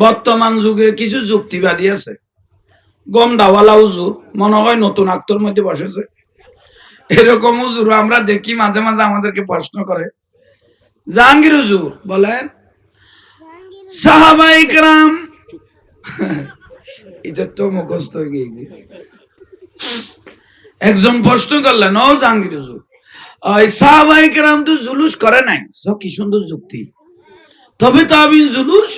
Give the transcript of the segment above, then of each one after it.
বর্তমান যুগে কিছু যুক্তিবাদী আছে, গমডাওয়ালা হুজুর মনে হয় নতুন আক্তর মধ্যে বসেছে। এরকম হুজুর আমরা দেখি মাঝে মাঝে আমাদেরকে প্রশ্ন করে। জাহাঙ্গীর হুজুর বলেন, সাহাবায়ে কেরাম এটা তো মুখস্থ হয়ে গিয়ে একজন প্রশ্ন করলেন, ও জাহাঙ্গীর হুজুর, ওই সাহাবায়ে কেরাম তো জুলুস করে নাই। কি সুন্দর যুক্তি। তবে তাবিন জুলুস,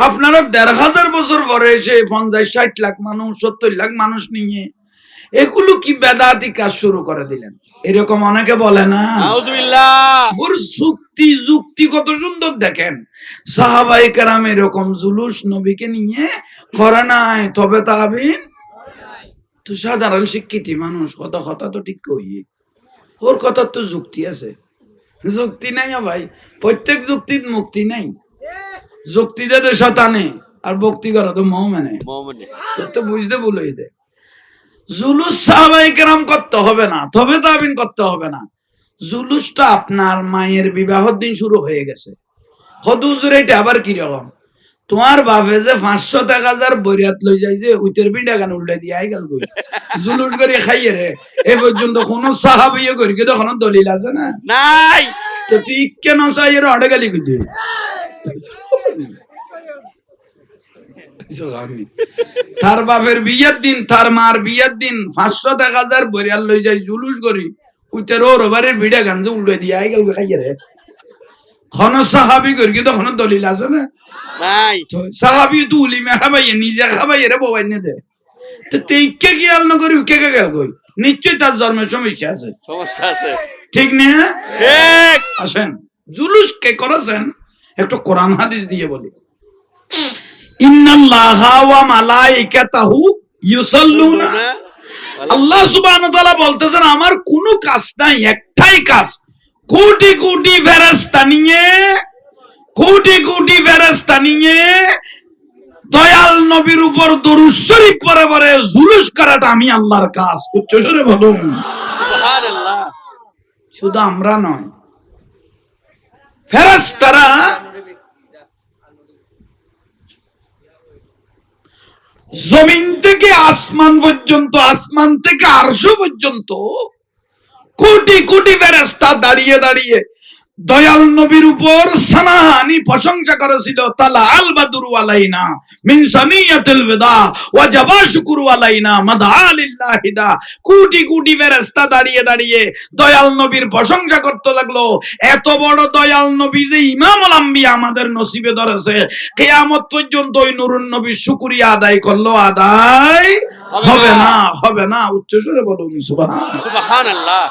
আপনারা ১,৫০০ বছর পরে এসে ৫০-৬০ লাখ মানুষ ৭০ লাখ মানুষ নিয়ে এগুলো কি বেদাতি কাজ শুরু করে দিলেন? এরকম অনেকে বলে না। ওর যুক্তি কত সুন্দর দেখেন। সাহাবায়ে কেরাম এরকম জুলুস নবীকে নিয়ে করে নাই, তবে তাবিন তো সাধারণ শিক্ষিত মানুষ কথা তো ঠিক কইয়ে, ওর কথা তো যুক্তি আছে। যুক্তি নাই ভাই, প্রত্যেক যুক্তির মুক্তি নাই। যুক্তি দে শতানে আর ভক্তি করো তো মোমেনে, তোর তো বুঝতে ভুলই দে। জুলুস সাহাবায়ে কেরাম করতে হবে না, তবে তাবিন করতে হবে না। জুলুসটা আপনার মায়ের বিবাহের দিন শুরু হয়ে গেছে। হুজুর এটা আবার কি রকম? তোমার বাপে যে ৫০০-১,০০০ বরিয়াত লই যায় যে উইতের বিড়া গান উল্টে দিয়ে আই গেল কই জুলুস করে খাইয়ে রে। এ পর্যন্ত কোন সাহাবীয়ে করি কি তখন দলিল আছে না? নাই। তো তুই কেন চাইয়ের অডে গালি কই দে? তার বাপের বিয়ের দিন, তার মার বিয়ের দিন ৫০০-১,০০০ বরিয়াত লই যায় জুলুস করি উইতের ওর বাড়ির বিড়া গান যে উল্টে দিয়ে আই গেল খাইয়ে রে। কোন সাহাবী করি কি তখন দলিল আছে না? নাই। সাহাবী তো উলিমা খাবাইয়ে নিজে খাবাইয়ে রে ববাই নে দে। তো তেইকে কি আল না করি কে কে গেল কই? নিশ্চয়ই তার জন্মের সমস্যা আছে, সমস্যা আছে, ঠিক না? ঠিক। আসেন, জুলুস কে করেছেন একটু কোরআন হাদিস দিয়ে বলি। ইন্নাল্লাহা ওয়া মালাইকাতাহু ইউসাল্লুনা, আল্লাহ সুবহানাহু ওয়া তাআলা বলতেছেন আমার কোনো কাজ নাই, একটাই কাজ, কোটি কোটি ফেরেশতা নিয়ে, কোটি কোটি ফেরেশতা নিয়ে দয়াল নবীর উপর দরুদ শরীফ পড়ে পড়ে জুলুস করাটা আমি আল্লাহর কাজ। উচ্চ স্বরে বলুন সুবহানাল্লাহ। শুধু আমরা নয়, ফেরেশতারা জমিন থেকে আসমান পর্যন্ত, আসমান থেকে আরশ পর্যন্ত কোটি কোটি ফেরেশতা দাঁড়িয়ে দাঁড়িয়ে দয়াল নবীর উপর সানাহানি প্রশংসা করেছিল। তালা আল বাদরু আলাইনা মিন সানিয়াতিল বিদা ওয়াজাবা শুকরু আলাইনা মাদআলিল্লাহি দা। কোটি কোটি ফেরেশতা দাঁড়িয়ে দাঁড়িয়ে দয়াল নবীর প্রশংসা করতে লাগলো। এত বড় দয়াল নবী যে ইমামুল আম্বিয়া আমাদের নসিবে ধরেছে, কিয়ামত পর্যন্ত ওই নূরুন নবীর শুকরিয়া আদায় করলো, আদায় হবে না, হবে না। উচ্চ স্বরে বলুন সুবহানাল্লাহ।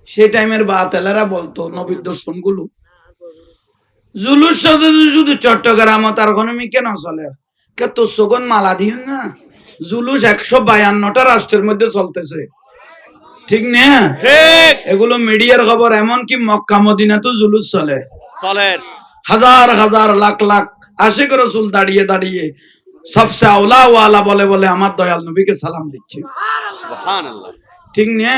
সেই টাইমের বাতেলারা বলতো নবীর দর্শন গুলো জুলুস শুধু চট্টগ্রাম তার গণমি কেন চলে কে তো সগন মালা দিও না। জুলুস ১৫২টা রাষ্ট্রের মধ্যে চলতেছে, ঠিক না? এগুলো মিডিয়ার খবর। এমনকি মক্কা মদিনা তো জুলুস চলে, হাজার হাজার লাখ লাখ আশিক রাসূল দাঁড়িয়ে দাঁড়িয়ে সবসে আওলা ওয়ালা বলে বলে আমার দয়াল নবীকে সালাম দিচ্ছে, সুবহানাল্লাহ, ঠিক না?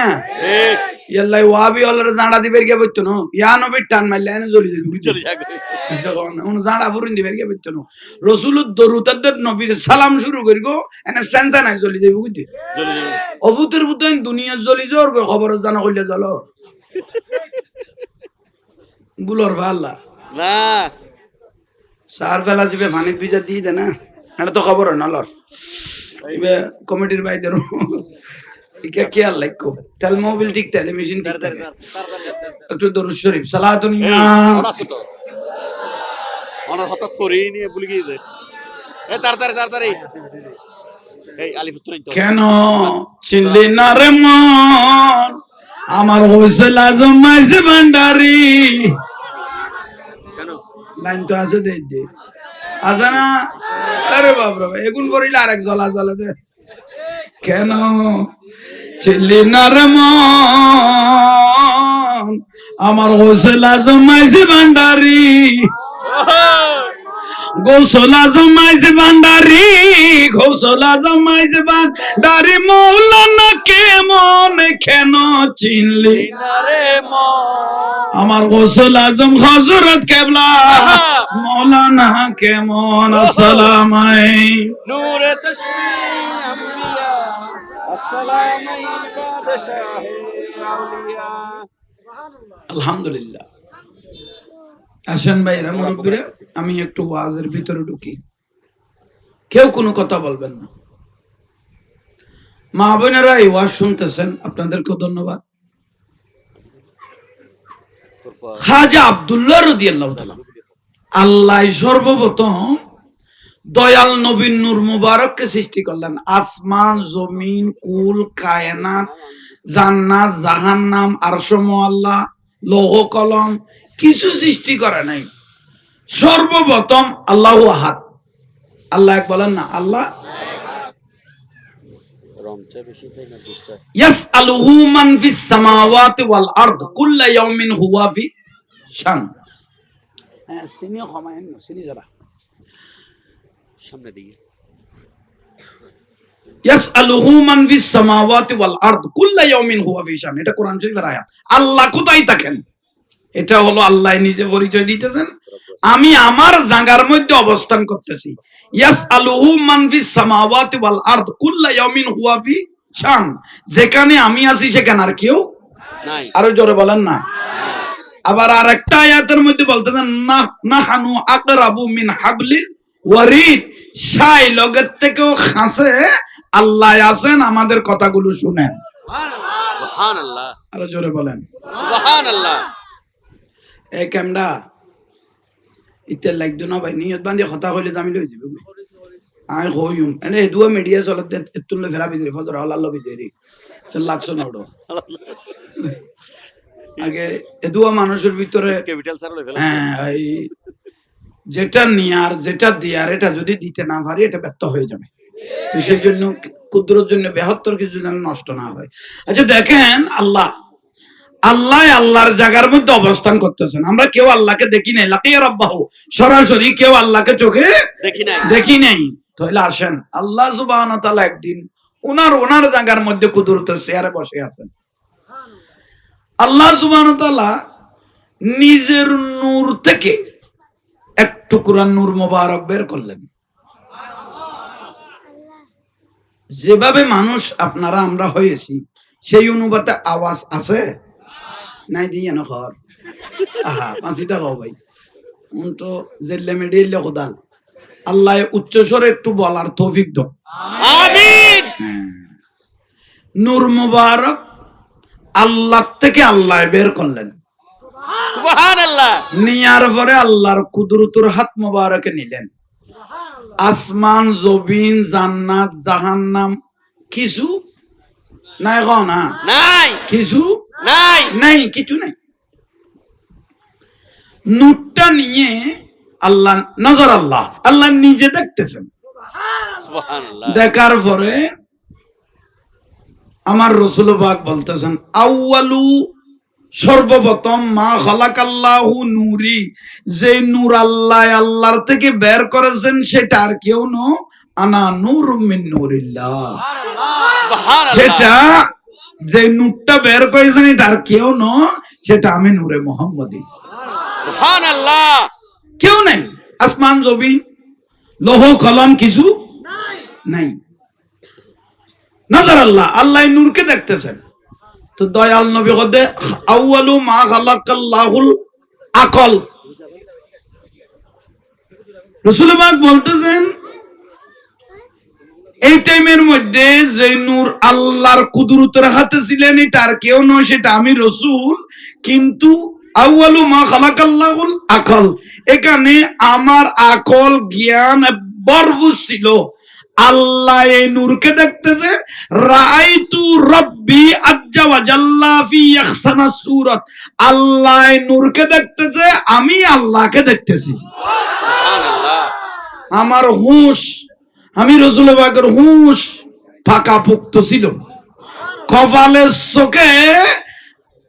ইয়াল্লাই ওয়াবি হলরে জাঁড়া দিবের কে বইতো না, ইয়া নবীর টান মারলে এনে জ্বলি যাবে, চলে যাবে এখন জাঁড়া ফুরিন দিবের কে বইতো না। রাসূলুর দরুদের নবীর সালাম শুরু করিগো এনে সেন্সা নাই জ্বলি যাবে, বুঝলি? জ্বলি যাবে অভূতের ভূতেন দুনিয়া জ্বলি জোর খবর জানা কইলে জ্বল বুলর ভাল্লা না সার ফেলা যাবে পানির ভিজা দিয়ে দে না, এটা তো খবর না লর ইবে কমিটির বাইদের ইকা কি আর লাইকো তেল মোবিল ঠিক তেলে মেশিন ঠিক থাকে। একটু দরুদ শরীফ সালাতুন ইয়া আছে তো ওনার হঠাৎ ফরি নিয়ে ভুলে গিয়েছে। এ তাড়াতাড়ি এই আলিফুত্তর কেন চিনলি না রে মন আমার হোসেল আজম মাইছে ভান্ডারি। কেন লাইন তো আছে দে দে আছে না? আরে বাপ রে এগুন করিলে আরেক জ্বলা জ্বলে দে। কেন চিনলি না রে মন আমার হোসেল আজম মাইছে ভান্ডারি, গোসলা জমাইছে ভান্ডারি, গোসলা জমাইছে ভান্ডারি, মৌলানা কেমন কেন চিনলি না রে মন আমার গোসল আজম হযরত কেবলা, মৌলানা কেমন আসসালাম নূরে চশমে আম্বিয়া আসসালাম বাদশাহে আউলিয়া। আলহামদুলিল্লাহ। আসেন ভাইরা মুরব্বীরা, আমি একটু ওয়াজের ভিতরে ঢুকি। কেউ কোনো কথা বলবেন না। মা বোনেরা এই ওয়াজ শুনতেছেন, আপনাদেরকেও ধন্যবাদ। খাজা আব্দুল্লাহ রাদিয়াল্লাহু তাআলা, আল্লাহ সর্বপ্রথম দয়াল নবী নূর মুবারককে সৃষ্টি করলেন। আসমান, জমিন, কুল কায়নাত, জান্নাত, জাহান্নাম, আরশ মুআল্লা, লৌহ কলম কিছু সৃষ্টি করে নাই। সর্বপ্রথম আল্লাহু আহাদ, আল্লাহ এক বলেন না, আল্লাহ। ইয়াসআলুহু মান ফিস সামাওয়াতি ওয়াল আরদ কুল্লা ইয়াউমিন হুয়া ফি শান। সিনি খমায়েন সিনি যারা সামনে দিকে ইয়াসআলুহু মান ফিস সামাওয়াতি ওয়াল আরদ কুল্লা ইয়াউমিন হুয়া ফি শান। এটা কোরআন শরীফের আয়াত। আল্লাহ কোথায় থাকেন? এটা হলো আল্লাহ নিজে পরিচয় দিতেছেন, আমি আমার জায়গার মধ্যে অবস্থান করতেছি। ইয়াসআলুহু মান ফিস সামাওয়াতি ওয়াল আরদ কুল্লা ইয়াউমিন হুয়া ফি শান। যেখানে আমি আছি সেখানে আর কেউ নাই। আরো জোরে বলেন না। আবার আরেকটা আয়াতের মধ্যে বলতেছেন নাহানু আকরাবু মিন হাবলিল ওয়ারিদ। শাই লগের থেকেও খাসে আল্লাহ আছেন, আমাদের কথাগুলো শুনেন। সুবহানাল্লাহ। আরো জোরে বলেন সুবহানাল্লাহ। এই ক্যামডা ইত্যাদি লাগতো না ভাই, নিয়ত বান্ধি কথা কইলে আমি লই দিব। আই কইম এনে দুয়া মিডিয়া চলতে এতুলে ফেলা বিদরি ফজর আল্লাহ বিদরি চল লাগছো নড়ো আগে এদুয়া মানুষের ভিতরে ক্যাপিটাল স্যার লই ফেলা। হ্যাঁ, এই যেটা নিয়ার যেটা দিয়ার এটা যদি দিতে না পারি এটা ব্যর্থ হয়ে যাবে। তো সেই জন্য ক্ষুদ্রর জন্য বৃহত্তর কিছু যেন নষ্ট না হয়। আচ্ছা দেখেন, আল্লাহ আল্লাহর জায়গার মধ্যে অবস্থান করতেছেন। আমরা কেউ আল্লাহকে দেখি নাই, লাকিয়া রাব্বাহু, সরাসরি কেউ আল্লাহকে চোখে দেখি নাই। তাহলে আসেন, আল্লাহ সুবহানাহু ওয়া তাআলা একদিন ওনার জায়গার মধ্যে কুদরতের চেয়ারে বসে আছেন। আল্লাহ সুবহানাহু ওয়া তাআলা নিজের নূর থেকে এক টুকরা নূর মোবারক বের করলেন। যেভাবে মানুষ আপনারা আমরা হয়েছি সেই অনুপাতে আওয়াজ আছে নাই দিয়ে না ঘর আহা মাসিটা খাও ভাই তো জেলে মেডিলে খোদাল আল্লাহ উচ্চ স্বরে একটু বলার তৌফিক দাও আমিন। নূর মুবারক আল্লাহ থেকে আল্লাহ বের করলেন। সুবহানাল্লাহ। নিয়ার পরে আল্লাহর কুদরতের হাত মুবারকে নিলেন। আসমান, জমিন, জান্নাত, জাহান্নাম কিছু নাই গো না, নাই কিছু নাই নাই, কিছু নাই। নূরটা নিয়ে আল্লাহ নজর আল্লাহ নিজে দেখতেছেন। সুবহানাল্লাহ। দেখার পরে আমার রাসূল পাক বলতেছেন, আউয়ালু সর্বপ্রথম মা খালাকাল্লাহু নূরি, যে নূর আল্লাহর থেকে বের করেছেন সেটা আর কেউ না, আনা নূরুম মিন নূরিল্লাহ। সুবহানাল্লাহ। সেটা যে নূরটা বের করেছেন এটা আর কেউ না, সেটা আমি নূরে মুহাম্মদী। সুবহানাল্লাহ। কেউ নাই, আসমান জমিন লৌহ কলম কিছু নাই। নজর আল্লাহ নূরকে দেখতেছেন। তো দয়াল নবী কদে আউয়ালু মা খালাকাল্লাহুল আকল। রাসূল পাক বলতেছেন এই টাইমের মধ্যে যে নূর আল্লাহর কুদরতের হাতে ছিলেন এটা আর কেউ নয়, সেটা আমি রাসূল। কিন্তু আউয়ালু মা খালাকাল্লাহুল আকল, এখানে আমার আকল জ্ঞান ভরপুর ছিল। আল্লাহ এই নূরকে দেখতেছে। রাআইতু রাব্বি আজ্জা ওয়া জাল্লা ফি আহসানা সূরাত, আল্লাহ এই নূরকে দেখতেছে, আমি আল্লাহকে দেখতেছি। সুবহানাল্লাহ। আমার হুঁশ, আমি রাসূল পাকের হুঁশ পাকাপোক্ত ছিল। কপালের চোখে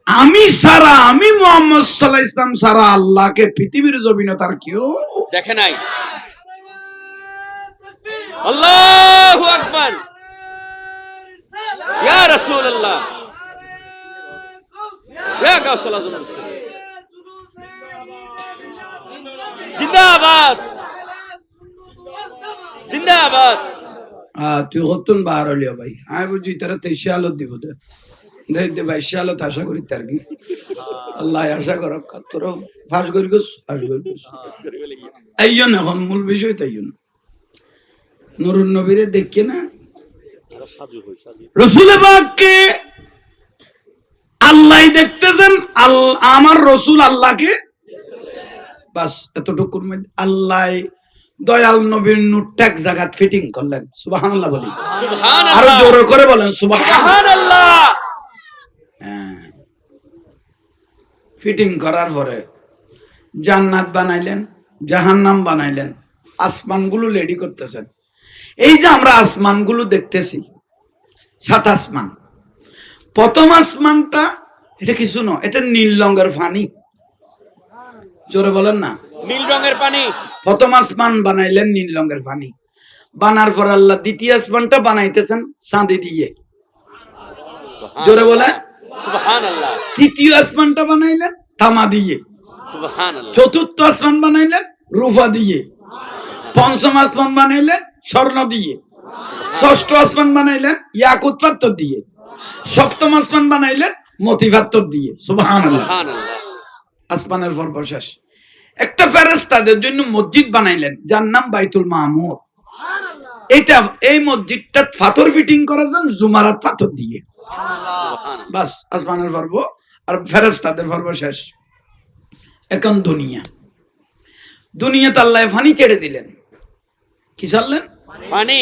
আমি সারা, আমি মুহাম্মদ সাল্লাল্লাহু আলাইহি ওয়াসাল্লাম সারা আল্লাহকে পৃথিবীর জমিনে তার কেউ দেখে নাই। আল্লাহু আকবার। ইয়া রাসূলুল্লাহ, ইয়া গাউসুল আজম মুস্তাফা জিন্দাবাদ। জিন্দাবাদ। তুই হতুন বার হলিও ভাই আমি বুঝি তারা 23 আলো দিব দে দে 22 আলো আশা করি তার কি আল্লাহ আশা কর তোর ফাঁস করি গোস এইজন এখন মূল বিষয় তাই নুরুন নবীরে দেখে না রসুল পাককে আল্লাহ দেখতেছেন, আমার রসুল আল্লাহকে, বাস এতটুকুর মধ্যে আল্লাহ দয়াল নবীর নূরটা এক জায়গা ফিটিং করলেন। সুবহানাল্লাহ বলি, সুবহানাল্লাহ, আরো জোরে করে বলেন সুবহানাল্লাহ। ফিটিং করার পরে জান্নাত বানাইলেন, জাহান্নাম বানাইলেন, আসমানগুলো রেডি করতেছেন। এই যে আমরা আসমানগুলো দেখতেছি, 7 আসমান, প্রথম আসমানটা এটা কিছু না, এটা নীল রঙের পানি। জোরে বলেন না, নীল রঙের পানি। প্রথম আসমান বানাইলেন নীল রঙের পানি, বানার পর আল্লাহ দ্বিতীয় আসমানটা বানাইতেছেন চাঁদি দিয়ে। জোরে বলেন সুবহানাল্লাহ। তৃতীয় আসমানটা বানাইলেন তামা দিয়ে। সুবহানাল্লাহ। চতুর্থ আসমান বানাইলেন রূপা দিয়ে। পঞ্চম আসমান বানাইলেন স্বর্ণ দিয়ে। ষষ্ঠ আসমান বানাইলেন ইয়াকুত পাথর দিয়ে। সপ্তম আসমান বানাইলেন মতি পাথর দিয়ে। সুবহানাল্লাহ। সুবহানাল্লাহ। আসমানের পর শেষ। একটা ফেরেশতাদের জন্য মসজিদ বানাইলেন যার নাম বাইতুল মামুর। এটা এই মসজিদটা পাথর ফিটিং করেছেন জুমারাত পাথর দিয়ে। বাস আসমানের পর্ব আর ফেরেশতাদের পর্ব শেষ। এখন দুনিয়াতে আল্লাহ ফানি ছেড়ে দিলেন। কি ছাড়লেন? পানি।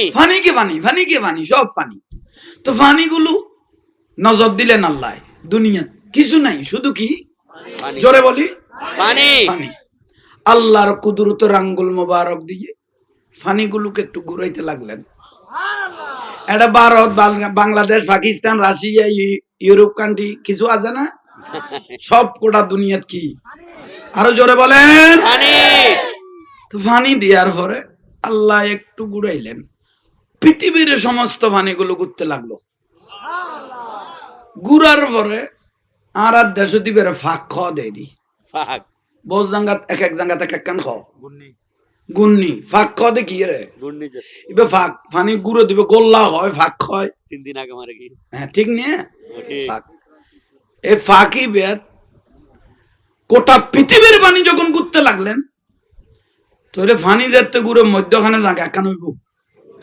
ফানি সব ফানি। তো ফানিগুলো নজর দিলেন আল্লাহ। দুনিয়া কিছু নাই, শুধু কি পানি। জোরে বলি পানি। ফানি। আল্লাহর কুদরতের আঙ্গুল মোবারক দিয়ে ফানিগুলোকে একটু ঘুরাইতে লাগলেন। এটা Bharat, Bangladesh, Pakistan, Russia, Europe country কিছু আছে না, সব কোটা দুনিয়াত কি আরো জোরে বলেন পানি। তো ফানি দেওয়ার পরে আল্লাহ একটু ঘুরাইলেন, পৃথিবীর সমস্ত ফানিগুলো ঘুরতে লাগলো। ঘুরার পরে আর দেশ দিবের ফাঁক খাওয়া দেয়নি। ফাক। বস জাঙ্গাত এক জাঙ্গাত এক কান খাও গুন্নি ফাঁক খাওয়া দে কি রে গুন্নি যে এবার ফাঁক ফানি গুঁড়ো দিবে, গোল্লা হয়, ফাঁক হয়। 3 দিন আগে মারে কি। হ্যাঁ ঠিক নিয়ে ঠিক। ফাঁক। এই ফাঁকি বেদ গোটা পৃথিবীর পানি যখন ঘুরতে লাগলেন, তাহলে ফানি দেখতে ঘুরে মধ্যখানে জায়গা একখান হইব।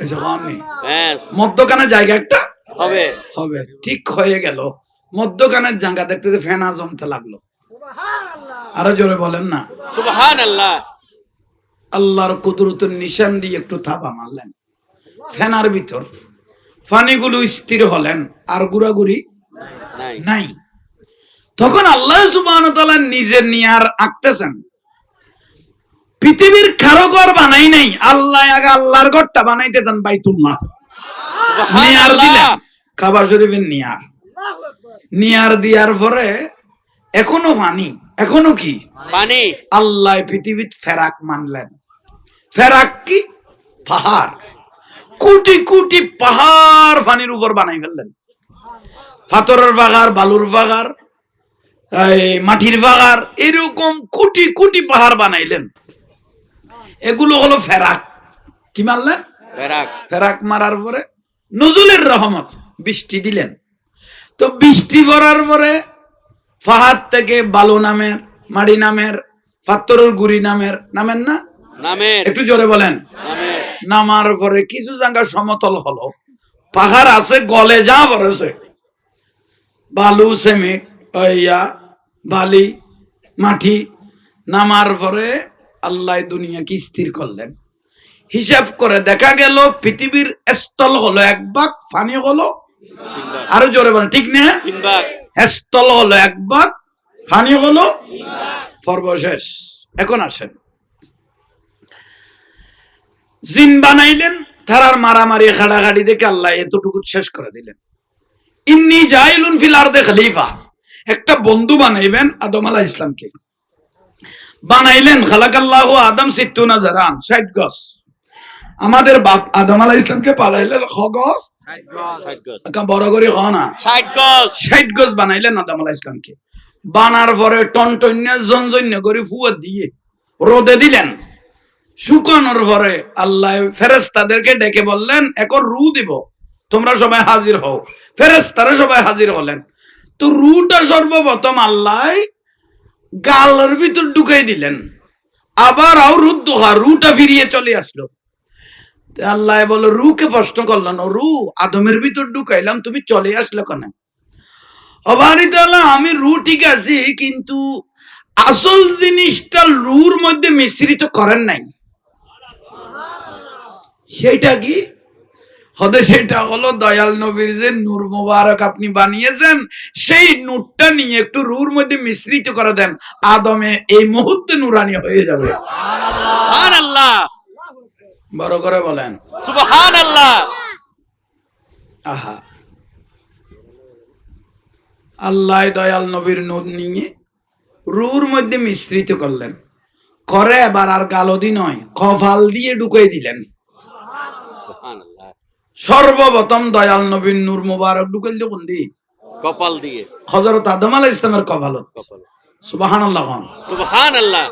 এসে খাওয়ার নেই, ব্যাস মধ্যখানে জায়গা একটা হবে। হবে। ঠিক হয়ে গেল, মধ্যখানের জায়গা দেখতে ফেনা জমতে লাগলো। আরো জোরে বলেন না সুবহানাল্লাহ। আল্লাহর কুদরতের নিশান দিয়ে একটু থাবা মারলেন ফেনার ভিতর, ফানিগুলো স্থির হলেন, আর গুড়াগুড়ি নাই। নাই। তখন আল্লাহ সুবহানাহু ওয়া তাআলা নিজের নিয়ার আঁকতেছেন। পৃথিবীর কারো ঘর বানাই নাই, আল্লাহ আগে আল্লাহর ঘরটা বানাইতে দেন বাইতুল্লাহ। নিয়ার দিলেন কাবা শরীফের নিয়ার দিয়ার পরে এখনো পানি, এখনো কি পানি। আল্লাহ পৃথিবীর ফেরাক মানলেন। ফেরাক কি? পাহাড়। কোটি কোটি পাহাড় পানির উপর বানাই ফেললেন। পাথরের পাহাড়, বালুর পাহাড়, মাটির পাহাড়, এরকম কোটি কোটি পাহাড় বানাইলেন। এগুলো হলো ফেরাক। কি মানলেন? ফেরাক। ফেরাক মারার পরে নজরুলের রহমত, বৃষ্টি দিলেন। তো বৃষ্টি পড়ার পরে পাহাড় থেকে বালু নামের, মাড়ি নামের, পাথরের গুড়ি নামের, নামের না নামের। একটু জোরে বলেন নামের। নামার পরে কিছু জায়গা সমতল হলো, পাহাড় আছে গলে যা পড়েছে, বালু, সিমেন্ট, বালি, মাটি। নামার পরে আল্লাহ দুনিয়া কি স্থির করলেন, হিসাব করে দেখা গেল পৃথিবীর স্থল হলো 1 ভাগ, পানি হলো, আরো জোরে বলেন ঠিক না, 3 ভাগ। স্থল হলো 1 ভাগ, পানি হলো সর্বশেষ। এখন আসেন, জিন বানাইলেন, তারার মারামারি খাড়াখাড়ি দেখে আল্লাহ এতটুকু শেষ করে দিলেন। ইন্নী জাইলুন ফিল আরদে খলিফা, একটা বন্ধু বানাইবেন আদম আলাইহিস সালামকে। বানাইলেন খালাকাল্লাহু আদম 60 জারান, 60 গজ। আমাদের বাপ আদম আলাইহিস সালামকে পাঠাইলেন গজ, 60 গজ। একটা বড় করে খাও না, 60 গজ। 60 গজ বানাইলেন আদম আলাইহিস সালামকে। বানার পরে টনটন্য জনজন্য করে ফুয়া দিয়ে রোদে দিলেন, শুকানোর পরে আল্লাহ ফেরেশতাদেরকে ডেকে বললেন এখন রু দিব, তোমরা সবাই হাজির হও। ফেরেশতারা সবাই হাজির হলেন। তো রুটা সর্বপ্রথম আল্লাহ গালের ভিতর ঢুকাই দিলেন, আবার আও রুটা ফিরিয়ে চলে আসলো। আল্লাহ বলল, রুকে প্রশ্ন করলেন, রু আদমের ভিতর ঢুকাইলাম, তুমি চলে আসলে কেন? অবারিত আমি রু ঠিক আছি, কিন্তু আসল জিনিসটা রুর মধ্যে মিশ্রিত করেন নাই। সেটা কি? সেটা হলো দয়াল নবীর যে নূর মোবারক আপনি বানিয়েছেন, সেই নূরটা নিয়ে একটু রুর মধ্যে মিশ্রিত করে দেন, আদমে এই মুহূর্তে নুরানি হয়ে যাবে। সুবহানাল্লাহ, বড় করে বলেন সুবহানাল্লাহ। আহা, আল্লাহ দয়াল নবীর নূর নিয়ে রুর মধ্যে মিশ্রিত করলেন, করে এবার আর গালদি নয়, কপাল দিয়ে ঢুকিয়ে দিলেন। সুবহানাল্লাহ, সর্বপ্রথম দয়াল নবীর নূর মোবারক ঢুকাইল কোন দিয়ে? কপাল দিয়ে। হযরত আদম আলাইহিস ইসলামের কপালত। সুবহানাল্লাহ। সুবহানাল্লাহ।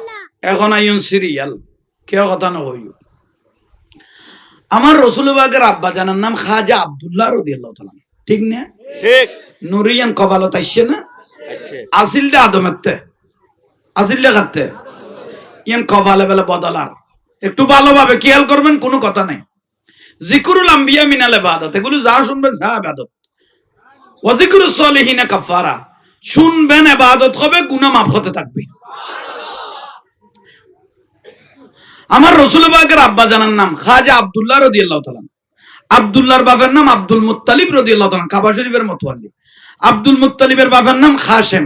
এখন আইন সিরিয়াল কেউ কথা না হইও। আমার রাসূল পাকের আব্বা জানার নাম খাজা আব্দুল্লাহ রাদিয়াল্লাহু তাআলা, ঠিক না? ঠিক। নুরিয়ান কপালত আইছে না? আচ্ছা। আসিলটা আদমেরতে, আসিলটা কাটতে ইয়ান কপালে বেলা বদলার। একটু ভালোভাবে খেয়াল করবেন, কোনো কথা নাই। জিকরুল আম্বিয়া মিনাল ইবাদত, এগুলো যা শুনবেন যা ইবাদত। ওয়া জিকরুস সলিহিনা কাফারা, শুনবেন ইবাদত হবে, গুনাহ মাফ হতে থাকবে। আমার রাসূল পাকের আব্বা জানার নাম খাজা আব্দুল্লাহ রাদিয়াল্লাহু তাআলা। আব্দুল্লাহর বাবার নাম আব্দুল মুত্তালিব রাদিয়াল্লাহু তাআলা, কাবা শরীফের মুতাওয়াল্লি। আব্দুল মুত্তালিবের বাবার নাম খাসেম,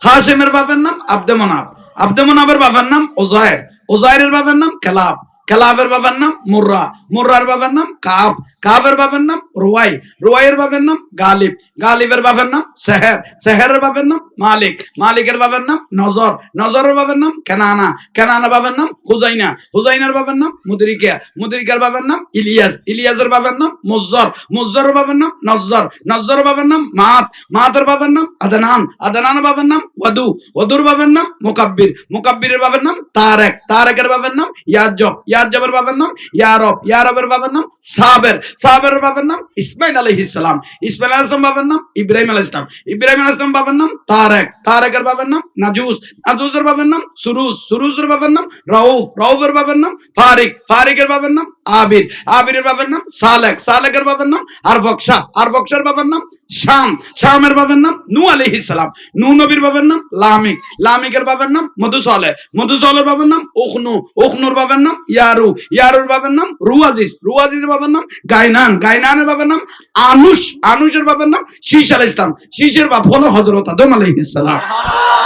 খাসেমের বাবার নাম আব্দে মনাব, আব্দে মনাবের বাবার নাম ওজায়ের, ওজায়েরের বাবার নাম কেলাব, কেলাবের বাবার নাম মুর্রা, মুর্রার বাবার নাম কাব, কাবের বাবার নাম রুয়াই, রুয়াইয়ের বাবার নাম গালিব, গালিবের বাবার নাম সেহের, সেহেরের বাবার নাম মালিক, মালিকের বাবার নাম নজর, নজরের বাবার নাম কেনানা, কেনানা বাবার নাম হুজাইনা, হুজাইনার বাবার নাম মুদরিকা, মুদরিকার বাবার নাম ইলিয়াস, ইলিয়াসের বাবার নাম মুজ্জর, মুজ্জরের বাবার নাম নজ্জর, নজ্জরের বাবার নাম মাত, মাতের বাবার নাম আদনান, আদনানের বাবার নাম ওয়াদু, ওয়াদুর বাবার নাম মুকাব্বির, মুকাব্বিরের বাবার নাম তারেক, তারেকের বাবার নাম ইয়াজব, ইয়াজবের বাবার নাম ইয়ারব, ইয়ারবের বাবার নাম সাবের, সাবেরের বাবার নাম ইসমাইল আলাইহিস সালাম, ইসমাইল আলাইহিস সালাম বাবার নাম ইব্রাহিম আলাইহিস সালাম, ইব্রাহিম আলাইহিস সালাম বাবার নাম তারেক, তারেকের বাবার নাম নাজুস, নাজুসের বাবার নাম সুরুজ, সুরুজের বাবার নাম রাউফ, রাউফের বাবার নাম ফারিক, ফারিকের বাবার নাম আবির, আবিরের বাবার নাম সালেক, সালেকের বাবার নাম আরফকশা, আরফকশার বাবার নাম শাম, শামের বাবার নাম নূহ আলাইহিস সালাম, নূহ নবীর বাবার নাম লামিক, লামিকের বাবার নাম মধুসালে, মধুসালের বাবার নাম উখনু, উখনুর বাবার নাম ইয়ারু, ইয়ারুর বাবার নাম রুয়াজিস, রুয়াজিসের বাবার নাম গায়নান, গায়নানের বাবার নাম আনুস, আনুসের বাবার নাম শীশ আলাইহিস সালাম, শীশের বাপ হলো হযরত আদম আলাইহিস সালাম।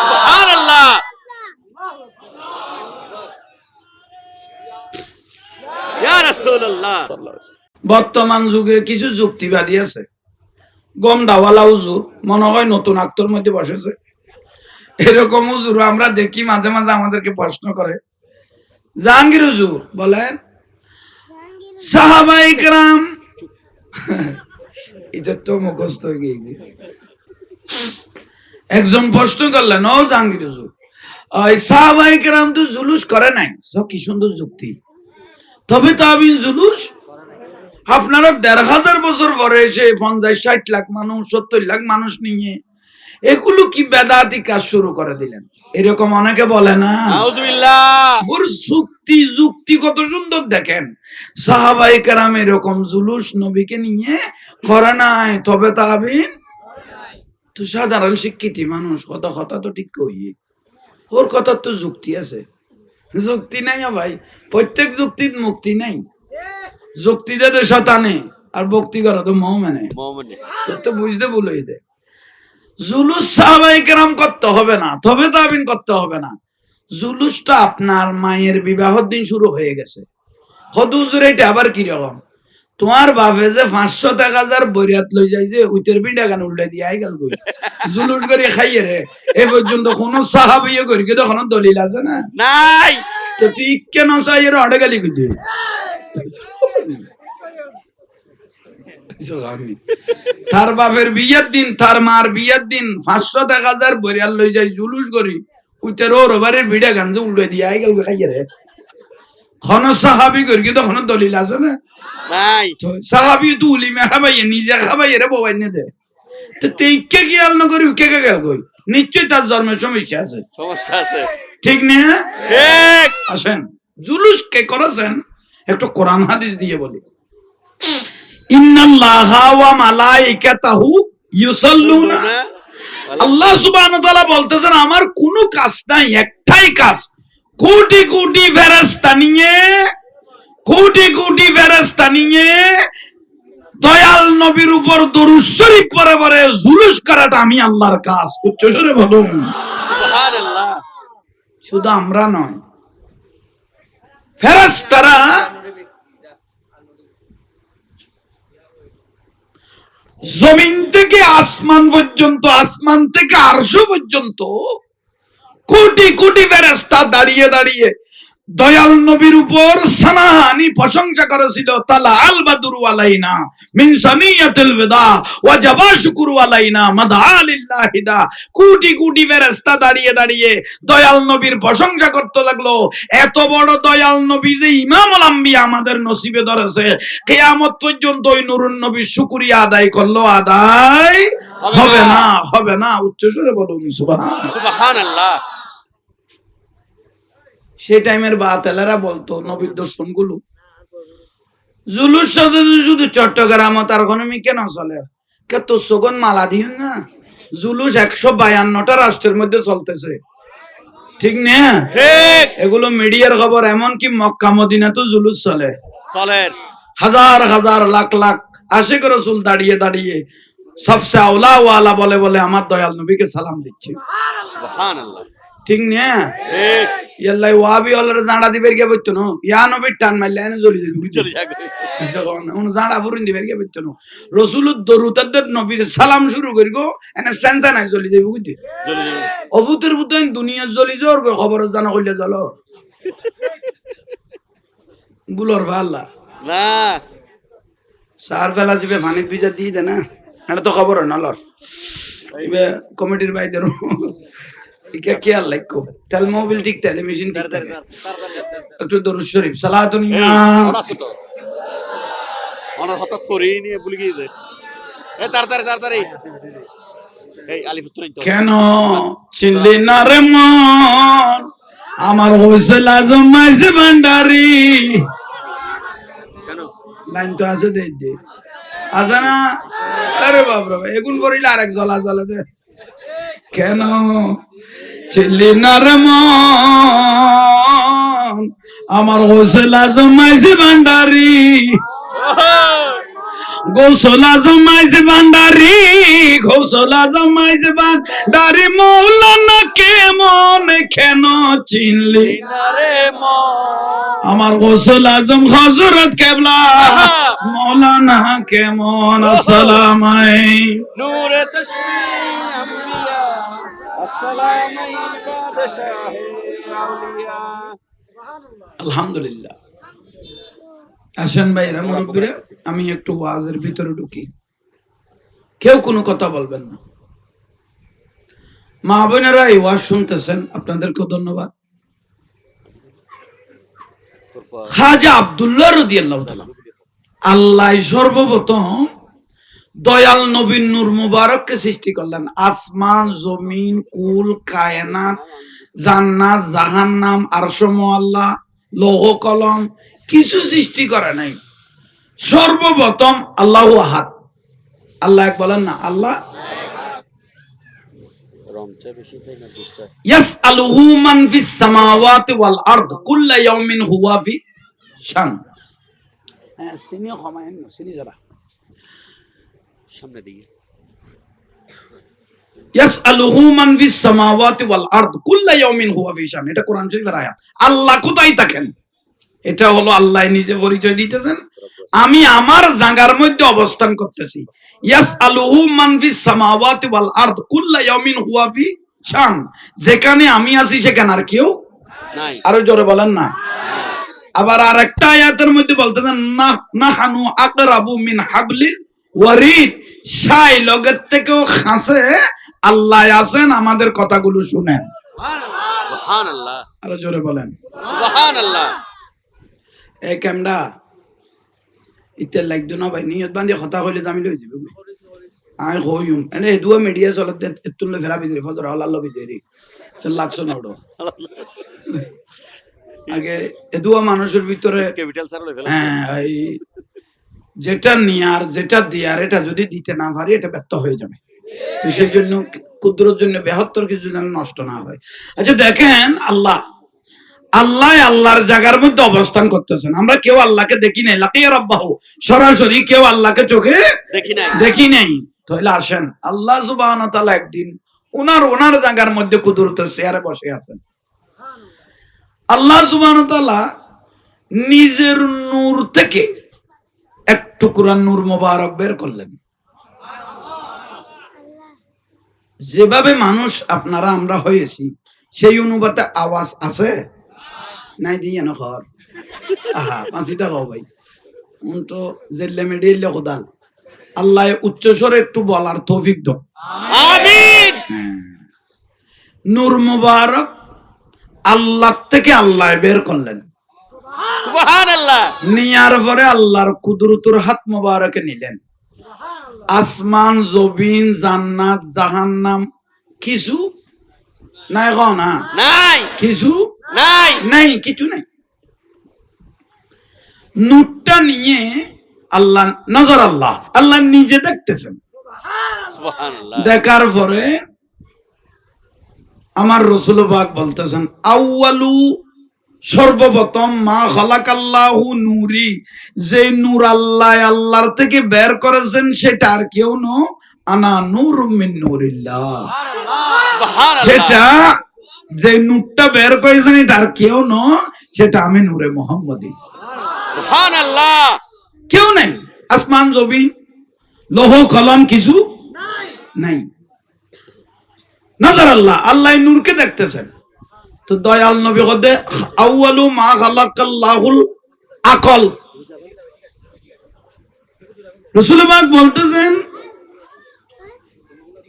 সুবহানাল্লাহ। ইয়া রাসূলুল্লাহ। বর্তমান যুগে কিছু যুক্তিবাদী আছে, গমডাওয়ালা হুজুর, মনে হয় নতুন আক্তর মধ্যে বসেছে। এরকম হুজুর আমরা দেখি মাঝে মাঝে, আমাদেরকে প্রশ্ন করে। জাহাঙ্গীর হুজুর বলেন সাহাবায়ে কেরাম, এটা তো মুখস্থ হয়ে গিয়ে একজন প্রশ্ন করলেন, ও জাহাঙ্গীর হুজুর, ওই সাহাবায়ে কেরাম তো জুলুস করে নাই। কি সুন্দর যুক্তি। তবে তাবিন জুলুস আপনারা ১,৫০০ বছর পরে এসে ৫০-৬০ লাখ মানুষ, ৭০ লাখ মানুষ নিয়ে এগুলো কি বেদাতি কাজ শুরু করে দিলেন? এরকম অনেকে বলে না। নাউজুবিল্লাহ। ওর যুক্তি কত সুন্দর দেখেন। সাহাবায়ে কেরাম এরকম জুলুস নবীকে নিয়ে করে নাই, তবে তাবিন তো সাধারণ শিক্ষিত মানুষ, কথা তো ঠিক কইয়ে, ওর কথার তো যুক্তি আছে। যুক্তি নাই ভাই, প্রত্যেক যুক্তির মুক্তি নাই। যুক্তি দে শতানে আর ভক্তি করা তো মোমেনে, তোর তো বুঝতে ভুলই দে। জুলুস সাহাবায়ে কেরাম করতে হবে না, তবে তাবিন করতে হবে না। জুলুসটা আপনার মায়ের বিবাহের দিন শুরু হয়ে গেছে। হুজুর এটা আবার কি রকম? তোমার বাপে যে ৫০০-১,০০০ বরিয়াত লই যায়, যে উইতের বিড়া গান উল্টে দিয়ে আই গেল গই জুলুস করে খাইয়ে রে। এ পর্যন্ত কোন সাহাবিয়ে করি কিন্তু কোনো দলিল আছে না? নাই। তো তুই কেন চাইয়ের অডে গালি কই তার বাপের বিয়ের দিন, তার মার বিয়ের দিন ৫০০-১,০০০ বরিয়াল লই যায় জুলুস করি, উইতের ওর বাড়ির বিড়া গান যে উল্টে দিয়ে আই গেল খাইয়ে রে। খন সাহাবি করি কি তখন দলিল আছে না নাই সাহাবি তো উলিমে খাবাই নিজে খাবাই এরে ববাই নে দে তো তেইকে খেয়াল না করি উকে খেয়াল কই নিশ্চয়ই তার জন্মের সমস্যা আছে সমস্যা আছে ঠিক না ঠিক আসেন জুলুস কে করেছেন একটু কোরআন হাদিস দিয়ে বলি ইন্নাল্লাহা ওয়া মালাইকাতাহু ইউসাল্লুনা আল্লাহ সুবহানাহু ওয়া তাআলা বলতেছেন আমার কোনো কাজ নাই একটাই কাজ কোটি কোটি ফেরেশতা নিয়ে দয়াল নবীর উপর দরুদ শরীফ পড়ে পড়ে জুলুস করাটা আমি আল্লাহর কাজ উচ্চ স্বরে বলুন সুবহানাল্লাহ শুধু আমরা নয় ফেরেশতারা জমিন থেকে আসমান পর্যন্ত আসমান থেকে আরশ পর্যন্ত কোটি কোটি ফেরেশতা দাঁড়িয়ে দাঁড়িয়ে দয়াল নবীর উপর সানাহানি প্রশংসা করেছিল তালা আল বাদরু আলাইনা মিন সানিয়াতিল বিদা ওয়াজাবা শুকরু আলাইনা মাদআলিল্লাহি দা কোটি কোটি ফেরেশতা দাঁড়িয়ে দাঁড়িয়ে দয়াল নবীর প্রশংসা করতে লাগলো এত বড় দয়াল নবী যে ইমামুল আম্বিয়া আমাদের নসিবে ধরেছে কিয়ামত পর্যন্ত ওই নূরুন নবীর শুকরিয়া আদায় করলো আদায় হবে না উচ্চ স্বরে বলুন সুবহানাল্লাহ সেই টাইমের বাতেলারা বলতো নবীর দর্শন গুলো জুলুস শুধু চট্টগ্রাম তার গণমি কেন চলে কে তো সগন মালা দিও না জুলুস 152টা রাষ্ট্রের মধ্যে চলতেছে ঠিক না ঠিক এগুলো মিডিয়ার খবর এমনকি মক্কা মদিনা তো জুলুস চলে চলেন হাজার হাজার লাখ লাখ আশিক রাসূল দাঁড়িয়ে দাঁড়িয়ে সবসে আওলা ওয়ালা বলে বলে আমার দয়াল নবীকে সালাম দিচ্ছে সুবহানাল্লাহ ঠিক না ঠিক ইয়াল্লাই ওয়াবি হলার জাঁড়া দিবের কে বইতো না ইয়া নবীর টান মারলে এনে জ্বলি যাবে চলে যাবে আচ্ছা কোন জাঁড়া ফুরিন দিবের কে বইতো না রাসূলুদ দরুদের নবীর সালাম শুরু করিগো এনে সেন্সা নাই জ্বলি যাবে বুঝি চলে যাবে অভূতের ভূতেন দুনিয়া জ্বলি জোর খবর জানা কইলে চল বুলর ভাল্লা না সার ফেলা যাবে পানির ভিজা দিয়ে দে না এটা তো খবর না লর ইবে কমিটির বাইদের ইকা কি আর লাইকো তেল মোবিল ঠিক তেলে মেশিন ঠিক থাকে একটু দরুদ শরীফ সালাতুন ইয়া আছে তো অনার হঠাৎ ফরি নিয়ে ভুলে গিয়েছে এ তাড়াতাড়ি এই আলিফুত্তর কেন চিনলি না রে মন আমার হোসেল আজম মাইসে ভান্ডারি কেন লাইন তো আছে দে আছে না আরে বাপরে এগুন করিলে আরেক জ্বলা জ্বলে দে কেন চিনলি না রে মন আমার হোসেল আজম মাইসে ভান্ডারি গোসলা জমাইছে ভান্ডারি গোসলা জমাইছে ভান্ডারি মৌলানা কেমন কেন চিনলি রে আমার গোসল আজম হযরত কেবলা মৌলানা কেমন আসসালামু আলাইকুম নূরে চশমি আম্বিয়া আসসালামু বাদশাহে আউলিয়া আলহামদুলিল্লাহ আসেন ভাইরা মুরব্বীরা আমি একটু ওয়াজের ভিতরে ঢুকি কেউ কোনো কথা বলবেন না মা বোনেরা এই ওয়াজ শুনতেছেন আপনাদেরকে ধন্যবাদ খাজা আব্দুল্লাহ রাদিয়াল্লাহু তাআলা আল্লাহ সর্বপ্রথম দয়াল নবীর নূর মুবারককে সৃষ্টি করলেন আসমান জমিন কুল কায়নাত জান্নাত জাহান্নাম আরশ মুআল্লা লৌহ কলম কিছু সৃষ্টি করে নাই সর্বপ্রথম আল্লাহু আহাদ আল্লাহ এক বলেন না আল্লাহ ইয়াসআলুহু মান ফিস সামাওয়াতি ওয়াল আরদ কুল্লা ইয়াউমিন হুয়া ফি শান সিনি খমায়েন সিনি যারা সামনে দিকে ইয়াসআলুহু মান ফিস সামাওয়াতি ওয়াল আরদ কুল্লা ইয়াউমিন হুয়া ফি শান এটা কোরআন শরীফের আয়াত আল্লাহ কোথায় থাকেন এটা হলো আল্লাহ নিজে পরিচয় দিতেছেন আমি আমার জায়গার মধ্যে অবস্থান করতেছি ইয়াসআলুহু মান ফিস সামাওয়াতি ওয়াল আরদ কুল্লা ইয়াউমিন হুয়া ফি শান যেখানে আমি আছি সেখানে আর কেউ নাই আরো জোরে বলেন না আবার আরেকটা আয়াতের মধ্যে বলতেছেন নাহানু আকরাবু মিন হাবলিল ওয়ারিদ শাই লগের থেকেও খাসে আল্লাহ আছেন আমাদের কথাগুলো শুনেন সুবহানাল্লাহ আরো জোরে বলেন সুবহানাল্লাহ এই ক্যামডা ইত্যার লাগতো না ভাই নিয়ত বান্ধি কথা কইলে আমি লই যাব আই কইম এনে এদুয়া মিডিয়া চলতে এতুলে ফেলা বিদরি ফজর আল্লাহ বিদরি চল লাগছো নড়ো আগে এদুয়া মানুষের ভিতরে ক্যাপিটাল স্যার হলে ফেলা হ্যাঁ এই যেটা নিয়ার যেটা দিয়ার এটা যদি দিতে না পারি এটা ব্যর্থ হয়ে যাবে তো সেই জন্য ক্ষুদ্রর জন্য বৃহত্তর কিছু যেন নষ্ট না হয় আচ্ছা দেখেন আল্লাহ আল্লাহর জায়গার মধ্যে অবস্থান করতেছেন আমরা কেউ আল্লাহকে দেখি নাই লাকিয়া রাব্বাহু সরাসরি কেউ আল্লাহকে চোখে দেখি নাই তাহলে আসেন আল্লাহ সুবহানাহু ওয়া তাআলা একদিন ওনার জায়গার মধ্যে কুদরতের চেয়ারে বসে আছেন আল্লাহ সুবহানাহু ওয়া তাআলা নিজের নূর থেকে এক টুকরা নূর মোবারক বের করলেন যেভাবে মানুষ আপনারা আমরা হয়েছি সেই অনুপাতে আওয়াজ আছে নাই দিয়ে না খর আহা মাসিটা খাও ভাই তো জেলে মেডিলে খোদাল আল্লাহ উচ্চ স্বরে একটু বলার তৌফিক দাও আমিন নূর মুবারক আল্লাহ থেকে আল্লাহ বের করলেন সুবহানাল্লাহ নিয়ার পরে আল্লাহর কুদরতুর হাত মুবারকে নিলেন আসমান জমিন জান্নাত জাহান্নাম কিছু নাই গো না নাই কিছু নাই নাই কিছু নাই নূরটা নিয়ে আল্লাহ নজর আল্লাহ নিজে দেখতেছেন সুবহানাল্লাহ দেখার পরে আমার রাসূল পাক বলতেছেন আউয়ালু সর্বপ্রথম মা খালাকাল্লাহু নূরি যে নূর আল্লাহর থেকে বের করেছেন সেটা আর কেউ না আনা নূরুম মিন নূরিল্লাহ সুবহানাল্লাহ সেটা যে নূরটা বের করেছেন এটা আর কেউ না সেটা আমি নূরে মুহাম্মদী সুবহানাল্লাহ কেউ নাই আসমান জমিন লৌহ কলম কিছু নাই নজর আল্লাহ নূরকে দেখতেছেন তো দয়াল নবী কদে আউয়ালু মা খালাকাল্লাহুল আকল রাসূল পাক বলতেছেন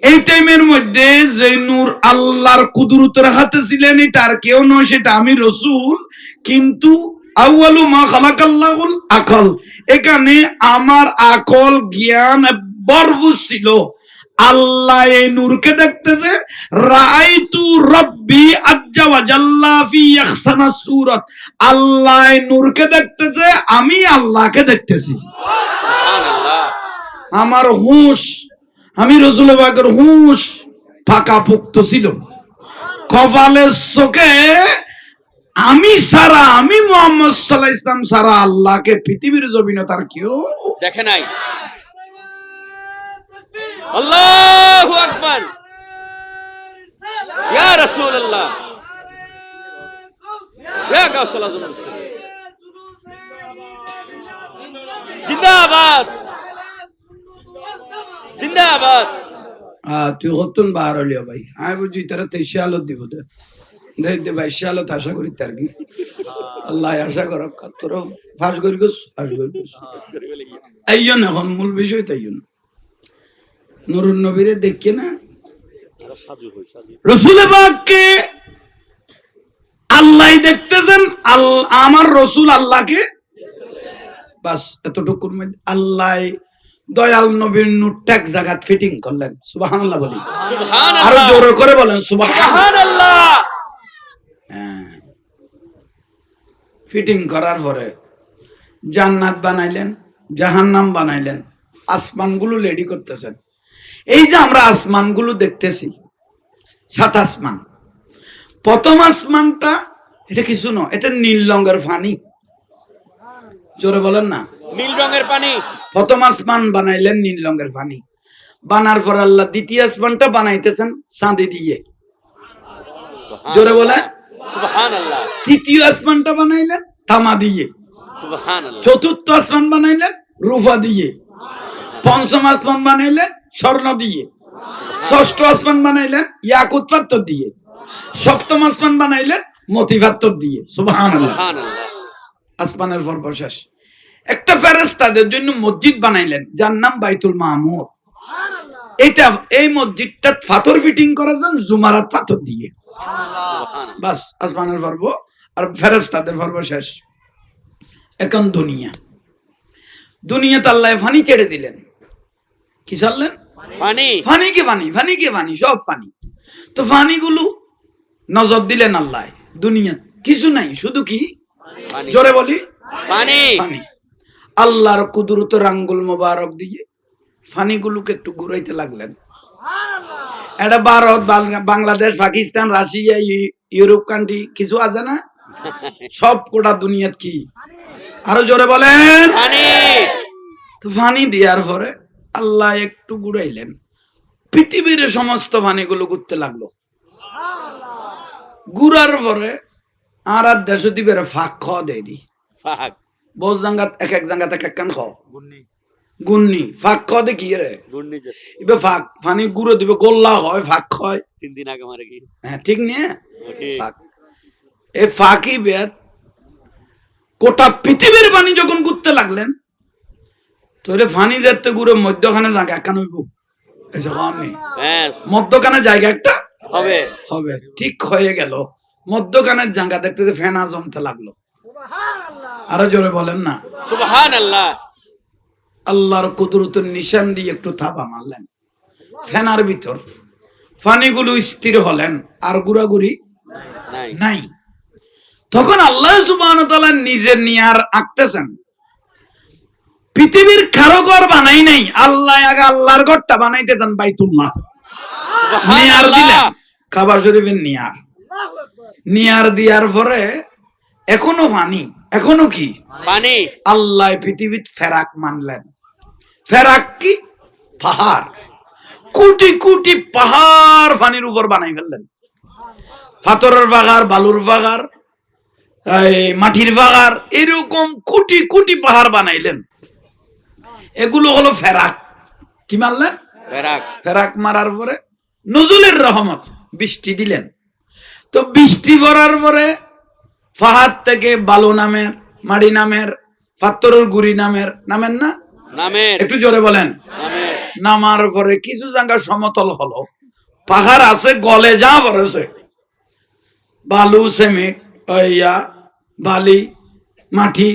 এই টাইমের মধ্যে যে নূর আল্লাহর কুদরতের হাতে ছিলেন এটা আর কেউ নয় সেটা আমি রাসূল কিন্তু আউয়ালু মা খালাকাল্লাহুল আকল এখানে আমার আকল জ্ঞান ভরপুর ছিল আল্লাহ এই নূরকে দেখতেছে রাআইতু রাব্বি আজ্জা ওয়া জাল্লা ফি আহসানা সূরাত আল্লাহ এই নূরকে দেখতেছে আমি আল্লাহকে দেখতেছি সুবহানাল্লাহ আমার হুঁশ আমি রাসূল পাকের হুঁশ পাকাপোক্ত ছিল কপালের চোখে আমি সারা আমি মুহাম্মদ সাল্লাল্লাহু আলাইহি ওয়াসাল্লাম সারা আল্লাহকে পৃথিবীর জমিনে তার কেউ দেখে নাই আল্লাহু আকবার ইয়া রাসূলুল্লাহ ইয়া গাউসুল আজম জিন্দাবাদ জিন্দাবাদ তুই হতুন বার হলিও ভাই আমি বুঝি তারা 23 আলো দিব দে ভাই আলো আশা করি তার কি আল্লাহ আশা করো তোর ফাঁস করি গোস আইয়ন এখন মূল বিষয় তাই নুরুন নবীরে দেখে না রাসূল পাককে আল্লাহ দেখতেছেন আমার রাসূল আল্লাহকে বাস এতটুকুর মধ্যে আল্লাহ দয়াল নবীর নূরটা এক জায়গা ফিটিং করলেন সুবহানাল্লাহ বলি সুবহানাল্লাহ আরো জোরে করে বলেন সুবহানাল্লাহ ফিটিং করার পরে জান্নাত বানাইলেন জাহান্নাম বানাইলেন আসমানগুলো রেডি করতেছেন এই যে আমরা আসমানগুলো দেখতেছি 7 আসমান প্রথম আসমানটা এটা কিছু না এটা নীল রঙের পানি জোরে বলেন না নীল রঙের পানি প্রথম আসমান বানাইলেন নীল রঙের পানি বানার পর আল্লাহ দ্বিতীয় আসমানটা বানাইতেছেন চাঁদি দিয়ে জোরে বলে সুবহানাল্লাহ তৃতীয় আসমানটা বানাইলেন তামা দিয়ে সুবহানাল্লাহ চতুর্থ আসমান বানাইলেন রূপা দিয়ে পঞ্চম আসমান বানাইলেন স্বর্ণ দিয়ে ষষ্ঠ আসমান বানাইলেন ইয়াকুত পাথর দিয়ে সপ্তম আসমান বানাইলেন মতি পাথর দিয়ে সুবহানাল্লাহ সুবহানাল্লাহ আসমানের পর শেষ একটা ফেরেশতাদের জন্য মসজিদ বানাইলেন যার নাম বাইতুল মামুর এটা এই মসজিদটা পাথর ফিটিং করেছেন জুমারাত পাথর দিয়ে বাস আসমানের পর্ব আর ফেরেশতাদের পর্ব শেষ এখন দুনিয়াতে আল্লাহ ফানি ছেড়ে দিলেন। কি ছাড়লেন? পানি। ফানি সব ফানি। তো ফানিগুলো নজর দিলেন আল্লাহ, দুনিয়া কিছু নাই, শুধু কি? পানি। জোরে বলি, পানি। ফানি। আল্লাহর কুদরতের আঙ্গুল মোবারক দিয়ে ফানিগুলোকে একটু ঘুরাইতে লাগলেন। এটা Bharat, Bangladesh, Pakistan, Russia, Europe country কিছু আছে না, সব কোটা দুনিয়াত কি? আরো জোরে বলেন, পানি। তো ফানি দেওয়ার পরে আল্লাহ একটু ঘুরাইলেন, পৃথিবীর সমস্ত ফানিগুলো ঘুরতে লাগলো। ঘুরার পরে আর দেশ দিবের ফাঁক খাওয়া দেয়নি। ফাক। বস জাঙ্গাত এক জাঙ্গাত এক কান খাও গুন্নি। গুন্নি ফাঁক খাওয়া দে কি রে? গুন্নি যে এবার ফাঁক ফানি গুঁড়ো দিবে, গোল্লা হয়, ফাঁক হয়। 3 দিন আগে মারে কি? হ্যাঁ ঠিক নিয়ে ঠিক। ফাঁক, এই ফাঁকি বেদ গোটা পৃথিবীর পানি যখন ঘুরতে লাগলেন, তাহলে ফানি দেখতে ঘুরে মধ্যখানে জায়গা একখান হইব, এসে খাওয়ার নেই, ব্যাস মধ্যখানে জায়গা একটা হবে। হবে। ঠিক হয়ে গেল, মধ্যখানের জায়গা দেখতে ফেনা জমতে লাগলো। আরো জোরে বলেন না, সুবহানাল্লাহ। আল্লাহর কুদরতের নিশান দিয়ে একটু থাবা মারলেন, ফেনার ভিতর ফানিগুলো স্থির হলেন, আর গুড়াগুড়ি নাই। নাই। তখন আল্লাহ সুবহানাহু ওয়া তাআলা নিজের নিয়ার আঁকতেছেন। পৃথিবীর কারো ঘর বানাই নাই, আল্লাহ আগে আল্লাহর ঘরটা বানাইতে দেন, বাইতুল্লাহ নিয়ার দিলেন, কাবা শরীফের নিয়ার দিয়ার পরে এখনো পানি, এখনো কি? পানি। আল্লাহ পৃথিবীর ফেরাক মানলেন। ফেরাক কি? পাহাড়, কোটি কোটি পাহাড় পানির উপর বানাই ফেললেন। পাথরের পাহাড়, বালুর পাহাড়, মাটির পাহাড়, এরকম কোটি কোটি পাহাড় বানাইলেন। এগুলো হলো ফেরাক। কি মারলেন? ফেরাক। ফেরাক মারার পরে নজরুলের রহমত, বৃষ্টি দিলেন। তো বৃষ্টি পড়ার পরে পাহাড় থেকে বালু নামের, মাড়ি নামের, পাথরের গুড়ি নামের, নামের না, নামের। একটু জোরে বলেন, নামের। নামার পরে কিছু জায়গা সমতল হলো, পাহাড় আছে গলে যা পড়েছে, বালু, সিমেন্ট, বালি, মাটি।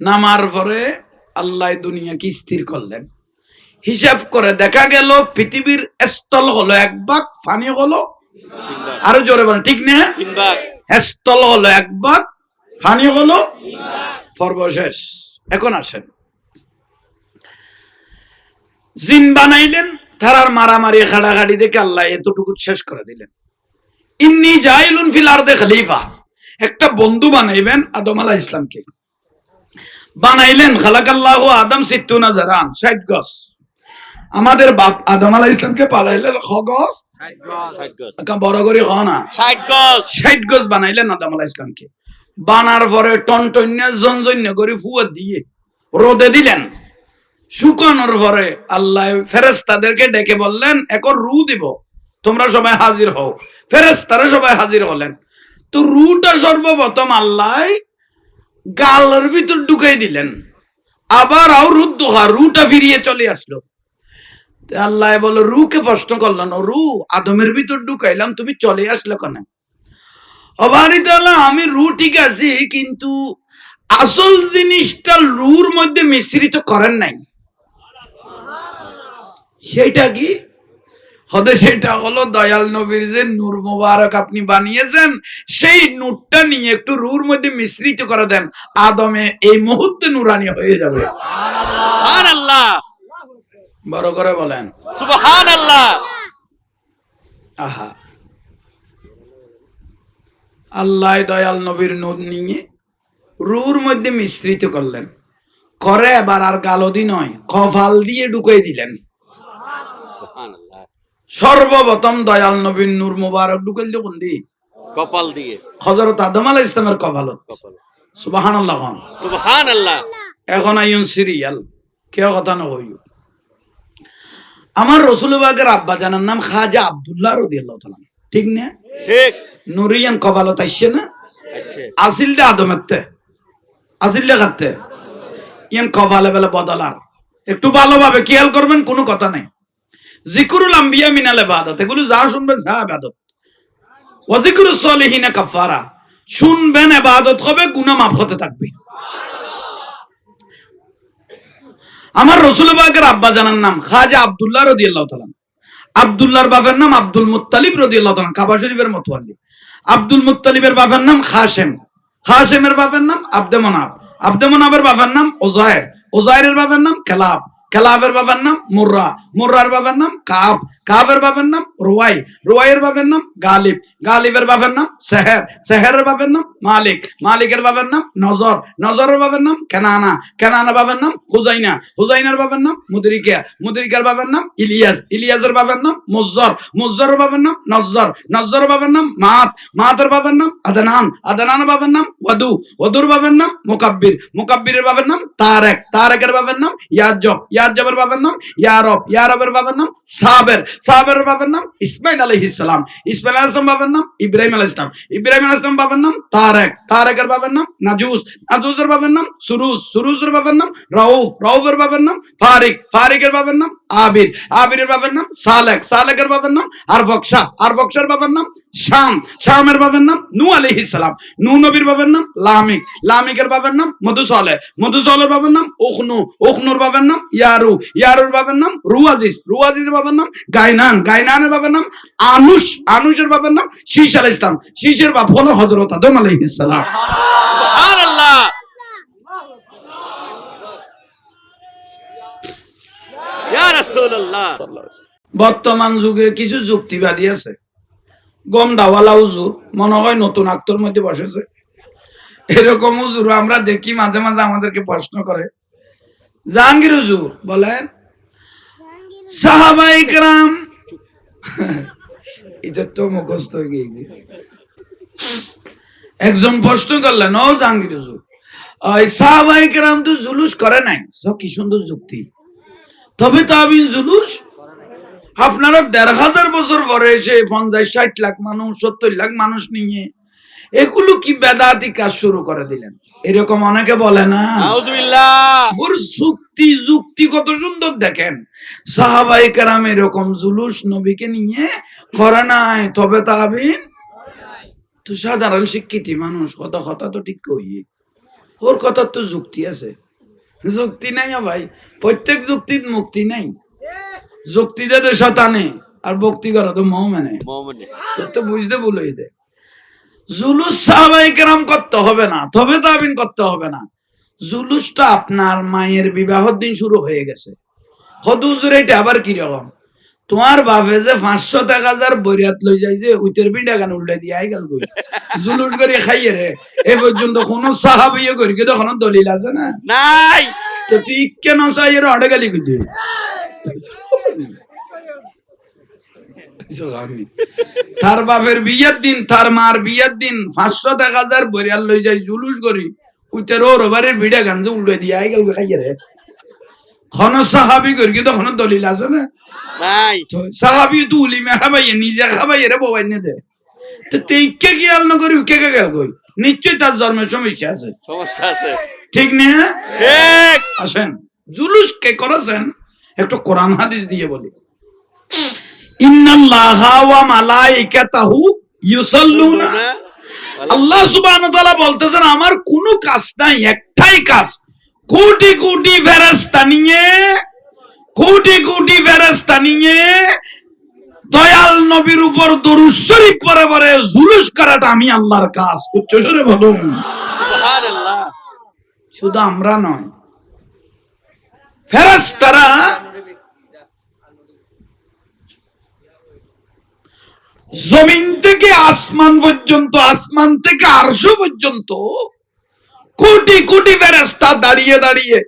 নামার পরে আল্লাহ দুনিয়া কি স্থির করলেন, হিসাব করে দেখা গেল পৃথিবীর স্থল হলো 1 ভাগ, পানি হলো, আরো জোরে বলেন, ঠিক না? 3 ভাগ। স্থল হলো 1 ভাগ, পানি হলো সর্বশেষ। এখন আসেন, জিন বানাইলেন, তারার মারামারি খাড়াখাড়ি দেখে আল্লাহ এতটুকু শেষ করে দিলেন। ইন্নী জাইলুন ফিল আরদে খলিফা, একটা বন্ধু বানাইবেন আদম আলাইহিস সালামকে। বানাইলেন, খালাকাল্লাহু আদম 60 জারান, 60 গজ। আমাদের বাপ আদম আলাইহিস সালামকে পাঠাইলেন গজ, 60 গজ। একটা বড় করে খাও না, 60 গজ। 60 গজ বানাইলেন আদম আলাইহিস সালামকে। বানার পরে টনটন্য জনজন্য করে ফুয়া দিয়ে রোদে দিলেন। শুকানোর পরে আল্লাহ ফেরেশতাদেরকে ডেকে বললেন, এখন রু দিব, তোমরা সবাই হাজির হও। ফেরেশতারা সবাই হাজির হলেন। তো রুটা সর্বপ্রথম আল্লাহ গালের ভিতর ঢুকাই দিলেন, আবার রুটা ফিরিয়ে চলে আসলো। আল্লাহ বলল, রুকে প্রশ্ন করলেন, রু আদমের ভিতর ঢুকাইলাম, তুমি চলে আসলে কেন? অবারিত আমি রু ঠিক আছি, কিন্তু আসল জিনিসটা রুর মধ্যে মিশ্রিত করেন নাই। সেটা কি? সেটা হলো দয়াল নবীর যে নূর মোবারক আপনি বানিয়েছেন, সেই নূরটা নিয়ে একটু রুর মধ্যে মিশ্রিত করে দেন, আদমে এই মুহূর্তে নুরানি হয়ে যাবে। সুবহানাল্লাহ। বড় করে বলেন সুবহানাল্লাহ। আহা, আল্লাহ দয়াল নবীর নূর নিয়ে রুর মধ্যে মিশ্রিত করলেন, করে এবার আর গালদি নয়, কপাল দিয়ে ঢুকিয়ে দিলেন। সুবহানাল্লাহ। সর্বপ্রথম দয়াল নবীর নূর মোবারক ঢুকাইল কোন দিয়ে? কপাল দিয়ে। হযরত আদম আলাইহিস সালামের কপালত। কপাল। সুবহানাল্লাহ। সুবহানাল্লাহ। এখন আইন সিরিয়াল কেউ কথা না হইও। আমার রাসূল পাকের আব্বা জানার নাম খাজা আব্দুল্লাহ রাদিয়াল্লাহু তাআলা, ঠিক না? ঠিক। নুরিয়ান কপালত আইছে না? আচ্ছা। আসিলটা আদমেরতে, আসিলটা কাটতে ইয়ান কপালে বেলা বদলার। একটু ভালোভাবে খেয়াল করবেন, কোনো কথা নাই। জিকরুল আম্বিয়া মিনাল ইবাদত, এগুলো যা শুনবেন যা ইবাদত। ওয়া জিকরুস সলিহিনা কাফারা, শুনবেন ইবাদত হবে, গুনাহ মাফ হতে থাকবে। আমার রসুল পাকের আব্বা জানার নাম খাজা আব্দুল্লাহ রাদিয়াল্লাহু তাআলা। আব্দুল্লাহর বাবার নাম আব্দুল মুত্তালিব রাদিয়াল্লাহু তাআলা, কাবা শরীফের মুতওয়াল্লি। আব্দুল মুত্তালিবের বাবার নাম খাসেম, খাসেমের বাবার নাম আব্দে মনাব, আব্দে মনাবের বাবার নাম ওজায়ের, ওজায়েরের বাবার নাম কেলাব, কেলাবের বাবার নাম মুর্রা, মুর্রার বাবার নাম কাব, কাবের বাবার নাম রুয়াই, রুয়াইয়ের বাবার নাম গালিব, গালিবের বাবার নাম সেহের, সেহেরের বাবার নাম মালিক, মালিকের বাবার নাম নজর, নজরের বাবার নাম কেনানা, কেনানা বাবার নাম হুজাইনা, হুজাইনার বাবার নাম মুদরিকা, মুদরিকার বাবার নাম ইলিয়াস, ইলিয়াসের বাবার নাম মুজ্জর, মুজ্জরের বাবার নাম নজ্জর, নজ্জরের বাবার নাম মাত, মাতের বাবার নাম আদনান, আদনানের বাবার নাম ওয়াদু, ওয়াদুর বাবার নাম মুকাব্বির, মুকাব্বিরের বাবার নাম তারেক, তারেকের বাবার নাম ইয়াজব, ইয়াজবের বাবার নাম ইয়ারব, ইয়ারবের বাবার নাম সাবের, সাবেরের বাবার নাম ইসমাইল আলাইহিস সালাম, ইসমাইল আলাইহিস সালাম বাবার নাম ইব্রাহিম আলাইহিস সালাম, ইব্রাহিম আলাইহিস সালাম বাবার নাম তারেক, তারেকের বাবার নাম নাজুস, নাজুসের বাবার নাম সুরুজ, সুরুজের বাবার নাম রাউফ, রাউফের বাবার নাম ফারিক, ফারিকের বাবার নাম আবির, আবিরের বাবার নাম সালেক, সালেকের বাবার নাম আরফকশা, আরফকশার বাবার নাম শাম, শামের বাবার নাম নূহ আলাইহিস সালাম, নূহ নবীর বাবার নাম লামিক, লামিকের বাবার নাম মধুসালে, মধুসালের বাবার নাম উখনু, উখনুর বাবার নাম ইয়ারু, ইয়ারুর বাবার নাম রুয়াজিস, রুয়াজিসের বাবার নাম গায়নান, গায়নানের বাবার নাম আনুস, আনুসের বাবার নাম শীশ আলাইহিস সালাম, শীশের বাপ হলো হযরত আদম আলাইহিস সালাম। সুবহানাল্লাহ। ইয়া রাসূলুল্লাহ। বর্তমান যুগে কিছু যুক্তিবাদী আছে, গমডাওয়ালা হুজুর মনে হয় নতুন আক্তর মধ্যে বসেছে, এরকম হুজুর আমরা দেখি মাঝে মাঝে আমাদেরকে প্রশ্ন করে। জাহাঙ্গীর হুজুর বলেন সাহাবায়ে কেরাম, এটা তো মুখস্থ হয়ে গিয়ে একজন প্রশ্ন করলেন, ও জাহাঙ্গীর হুজুর ওই সাহাবায়ে কেরাম তো জুলুস করে নাই, কি সুন্দর যুক্তি, তবে তাবিন জুলুস আপনারা ১,৫০০ বছর পরে এসে ৫০-৬০ লাখ মানুষ ৭০ লাখ মানুষ নিয়ে এগুলো কি বেদাতি কাজ শুরু করে দিলেন, এরকম অনেকে বলে না। নাউজুবিল্লাহ। ওর যুক্তি, যুক্তি কত সুন্দর দেখেন, সাহাবায়ে কেরাম এরকম জুলুস নবীকে নিয়ে করে নাই, তবে তাবিন তো সাধারণ শিক্ষিত মানুষ কথা কথা তো ঠিক কইয়ে, ওর কথার তো যুক্তি আছে, যুক্তি নাই ভাই, প্রত্যেক যুক্তির মুক্তি নাই, যুক্তি দে শতানে আর ভক্তি করা তো মোমেনে, তোর তো বুঝতে ভুলই দে। জুলুস সাহাবায়ে কেরাম করতে হবে না, তবে তাবিন করতে হবে না, জুলুসটা আপনার মায়ের বিবাহের দিন শুরু হয়ে গেছে। হদুজুর এটা আবার কি রকম, তোমার বাপে যে ৫০০-১,০০০ বরিয়াত লই যায় যে উইতের বিড়া গান উল্টে দিয়ে আই গেল গই জুলুস করে খাইয়ে রে, এ পর্যন্ত কোন সাহাবিয়ে করি কিন্তু কোনো দলিল আছে না নাই, তো তুই কেন চাইয়ের অডে গালি কই তার বাপের বিয়ের দিন, তার মার বিয়ের দিন ৫০০-১,০০০ বরিয়াল লই যায় জুলুস করি উইতের ওর ওভারের বিড়া গান যে উল্টে দিয়ে আই গেল খাইয়ে রে, কোন সাহাবি করি কিন্তু কোনো দলিল আছে না নাই, সাহাবি তো উলিমে খাবাইয়ে নিজে খাবাইয়ে রে ববাই নে দে, তো তেইকে খেয়াল না করি উকে গেল কই, নিশ্চয়ই তার জন্মের সমস্যা আছে, সমস্যা আছে, ঠিক না? ঠিক। আসেন জুলুস কে করেছেন একটু কোরআন হাদিস দিয়ে বলি। ইন্নাল্লাহা ওয়া মালাইকাতাহু ইউসাল্লুনা, আল্লাহ সুবহানাহু ওয়া তাআলা বলতেছেন আমার কোনো কাজ নাই, একটাই কাজ, কোটি কোটি ফেরেশতা নিয়ে, কোটি কোটি ফেরেশতা নিয়ে দয়াল নবীর উপর দরুদ শরীফ পড়ে পড়ে জুলুস করাটা আমি আল্লাহর কাজ। উচ্চ স্বরে বলুন সুবহানাল্লাহ। শুধু আমরা নয়, ফেরেশতারা জমিন থেকে আসমান পর্যন্ত, আসমান থেকে আরশ পর্যন্ত কোটি কোটি ফেরেশতা দাঁড়িয়ে দাঁড়িয়ে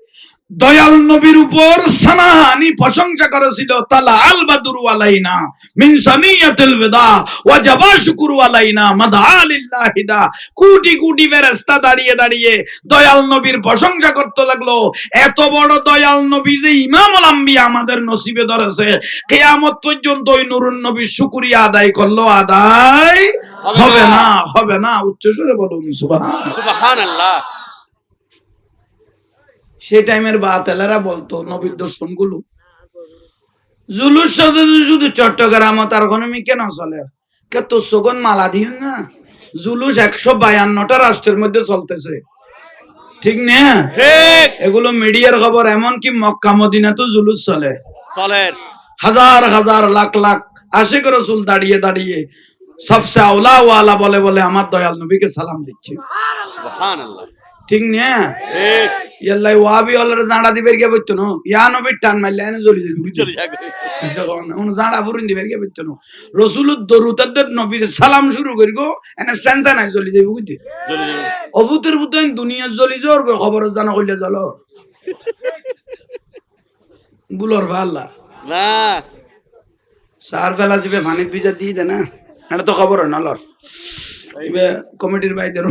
দয়াল নবীর উপর সানাহানি প্রশংসা করেছিল। তালা আল বাদরু আলাইনা মিন সানিয়াতিল বিদা ওয়াজাবা শুকরু আলাইনা মাদআ লিল্লাহি দা। কোটি কোটি ফেরেশতা দাঁড়িয়ে দাঁড়িয়ে দয়াল নবীর প্রশংসা করতে লাগলো। এত বড় দয়াল নবী যে ইমামুল আম্বিয়া আমাদের নসিবে ধরেছে, কিয়ামত পর্যন্ত ওই নূরুন নবীর শুকরিয়া আদায় করলো, আদায় হবে না, হবে না। উচ্চ স্বরে বলুন সুবহানাল্লাহ, সুবহানাল্লাহ। সেই টাইমের বাতেলারা বলতো নবীর দর্শন গুলো জুলুস শুধু চট্টগ্রাম তার গণমি কেন চলে, কে তো সগন মালা দিন না, জুলুস ১৫২টা রাষ্ট্রের মধ্যে চলতেছে, ঠিক না? ঠিক এগুলো মিডিয়ার খবর। এমনকি মক্কা মদিনাতেও জুলুস চলে, চলেন হাজার হাজার লাখ লাখ আশিক রাসূল দাঁড়িয়ে দাঁড়িয়ে সবসে আওলা ওয়ালা বলে বলে আমার দয়াল নবীকে সালাম দিচ্ছে। সুবহানাল্লাহ ঠিক না? ঠিক ইয়াল্লাই ওয়াবি অলরে জাঁড়া দিবের গিয়ে বইতো না, ইয়া নবীর টান মারলে এনে জ্বলি যাবে, বুঝছো? চলে যাবে জাঁড়া ফুরিন দিবের গিয়ে বইতো না, রসুলের দরুদের নবীর সালাম শুরু করি গো এনে সেন্সা নাই জ্বলি যাবে, বুঝলি? চলে যাবে অভূতের ভূতেন দুনিয়া জ্বলি জোর খবর জানা করলে জল বুলর ভাল্লা না সার ফেলা যাবে ফানিত ভিজা দিয়ে দে না, এটা তো খবর হয় না লর এবে কমিটির বাইদের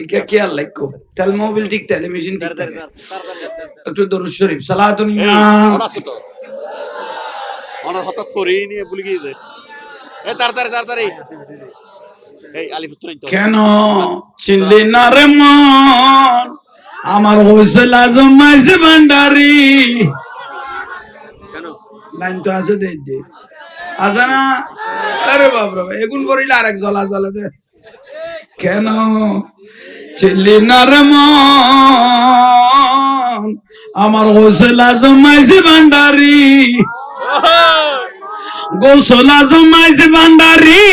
ইকা কি আর লাইক তেল মোবিল ঠিক তেলে মেশিন ঠিক থাকে। একটু দরুদ শরীফ সালাতুন ইয়া ওনার হঠাৎ সরিয়ে নিয়ে ভুলে গিয়েছে। তাড়াতাড়ি এই আলিপুত্র কেন চিনলি না রে মন আমার হইসলা জমাইছে ভান্ডারি। কেন লাইন তো আছে দে দে আছে না? আরে বাপরে এগুন করিলে আরেক জ্বলা জ্বলে দে। কেন চিনলি না রে মন আমার হইসলা জমাইছে ভান্ডারি, গোসলা জমাইছে ভান্ডারি,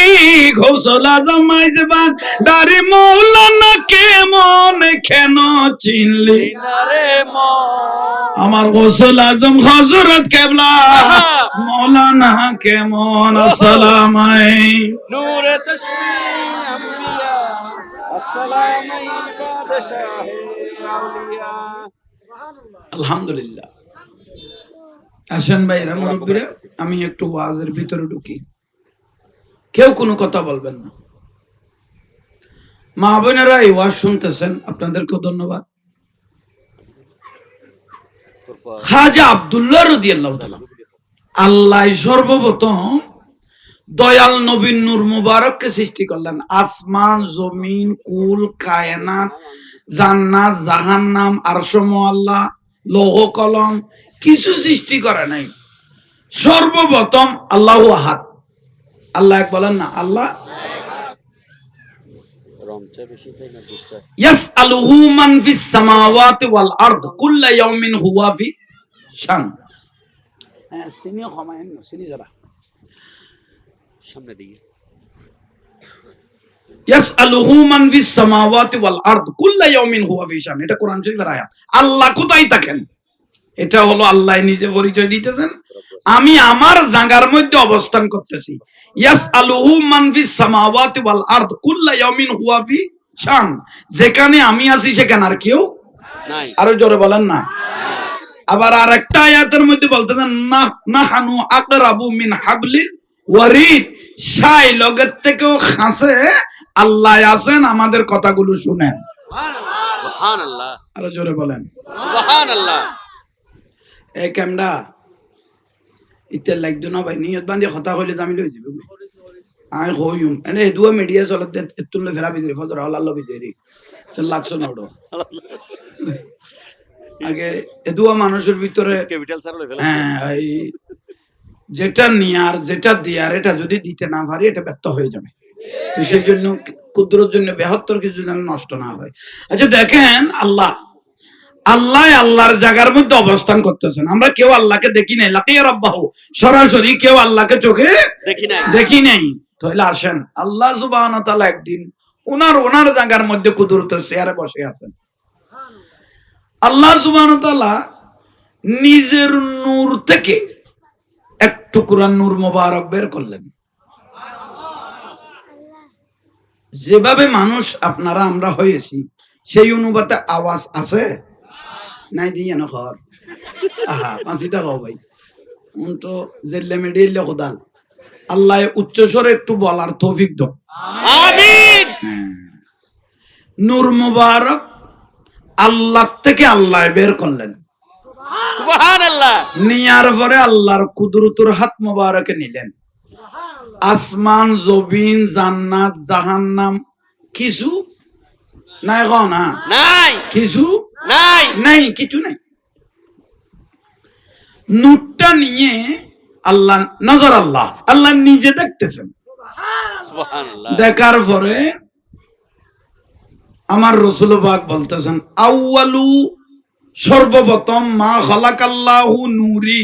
গোসলা জমাইছে ভান্ডারি মৌলানা কেমন কেন চিনলি রে আমার গোসল আজম হযরত কেবলা মৌলানা কেমন। আসসালামু আলাইকুম নূরে চশমে আম্বিয়া আসসালামু আলাইকুম বাদশাহে আউলিয়া। আলহামদুলিল্লাহ। আসেন ভাইরা মুরব্বীরা, আমি একটু ওয়াজের ভিতরে ঢুকি, কেউ কোনো কথা বলবেন না। মা বোনেরা এই ওয়াজ শুনতেছেন, আপনাদেরকেও ধন্যবাদ। খাজা আব্দুল্লাহ রাদিয়াল্লাহু তাআলা আল্লাহ সর্বপ্রথম দয়াল নবীন নূর মুবারককে সৃষ্টি করলেন। আসমান জমিন কুল কায়নাত জান্নাত জাহান্নাম আরশ মুআল্লা লৌহ কলম কিছু সৃষ্টি করে নাই। সর্বপ্রথম আল্লাহু আহাদ, আল্লাহ এক বলেন না, আল্লাহ ইয়াসআলুহু মান ফিস সামাওয়াতি ওয়াল আরদ কুল্লা ইয়াউমিন হুয়া ফি শান। সিনি খমায়েন সিনি যারা সামনে দিকে ইয়াসআলুহু মান ফিস সামাওয়াতি ওয়াল আরদ কুল্লা ইয়াউমিন হুয়া ফি শান। এটা কোরআন শরীফের আয়াত। আল্লাহ কোথায় থাকেন? এটা হলো আল্লাহ নিজে পরিচয় দিতেছেন, আমি আমার জায়গার মধ্যে অবস্থান করতেছি। ইয়াসআলুহু মান ফিস সামাওয়াতি ওয়াল আরদ কুল্লা ইয়াউমিন হুয়া ফি শান। যেখানে আমি আছি সেখানে আর কেউ নাই। আরো জোরে বলেন না। আবার আরেকটা আয়াতের মধ্যে বলতেছেন নাহানু আকরাবু মিন হাবলিল ওয়ারিদ। শাই লগের থেকেও খাসে আল্লাহ আছেন, আমাদের কথাগুলো শুনেন। সুবহানাল্লাহ আরো জোরে বলেন সুবহানাল্লাহ। এই ক্যামডা ইত্যাদি লাগতো না ভাই, নিয়ত বান্ধি কথা কইলে আমি লই দিব। আই কইম এনে দুয়া মিডিয়া চলতে এতুলে ফেলা বিদরি ফজর আল্লাহ বিদরি চল লাগছো নড়ো আগে এদুয়া মানুষের ভিতরে ক্যাপিটাল স্যার লই ফেলা। হ্যাঁ এই যেটা নিয়ার যেটা দিয়ার এটা যদি দিতে না পারি এটা ব্যর্থ হয়ে যাবে। তো সেই জন্য কুদরতের জন্য বেহত্তর কিছু যেন নষ্ট না হয়। আচ্ছা দেখেন, আল্লাহ আল্লাহর জায়গার মধ্যে অবস্থান করতেছেন। আমরা কেউ আল্লাহকে দেখি নাই, লাকিয়া রাব্বাহু, সরাসরি কেউ আল্লাহকে চোখে দেখি নাই। তাহলে আসেন, আল্লাহ সুবহানাহু ওয়া তাআলা একদিন ওনার জায়গার মধ্যে কুদরতের চেয়ারে বসে আছেন। আল্লাহ সুবহানাহু ওয়া তাআলা নিজের নূর থেকে এক টুকরা নূর মোবারক বের করলেন। যেভাবে মানুষ আপনারা আমরা হয়েছি সেই অনুপাতে আওয়াজ আছে নাই দিয়ে না খর আহা পাঁচিটা খাও ভাই তো জেলে মেডিলে খোদাল আল্লাহ উচ্চ স্বরে একটু বলার তৌফিক দাও আমিন। নূর মুবারক আল্লাহ থেকে আল্লাহ বের করলেন। সুবহানাল্লাহ। নিয়ার পরে আল্লাহর কুদরতের হাত মুবারকে নিলেন। আসমান জমিন জান্নাত জাহান্নাম কিছু নাই না, নাই কিছু নাই নাই, কিছু নাই। নূরটা নিয়ে আল্লাহ নজর আল্লাহ নিজে দেখতেছেন। সুবহানাল্লাহ। দেখার পরে আমার রাসূল পাক বলতেছেন আউয়ালু সর্বপ্রথম মা খালাকাল্লাহু নূরি,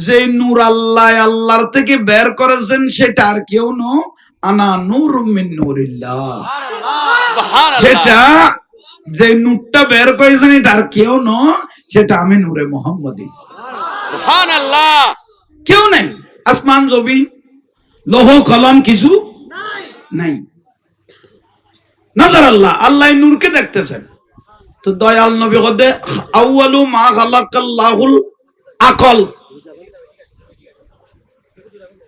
যে নূর আল্লাহ আল্লাহর থেকে বের করেছেন সেটা আর কেউ ন, আনা নূরুম মিন নূরিল্লাহ। সেটা যে নূরটা বের করেছেন এটা আর কেউ ন, সেটা আমি নূরে মুহাম্মদী। সুবহানাল্লাহ। কেউ নাই, আসমান জমিন লৌহ কলম কিছু নাই। নজর আল্লাহ, আল্লাহ নূরকে দেখতেছেন। তো দয়াল নবী হদে আউয়ালু মা খালাকাল্লাহুল আকল।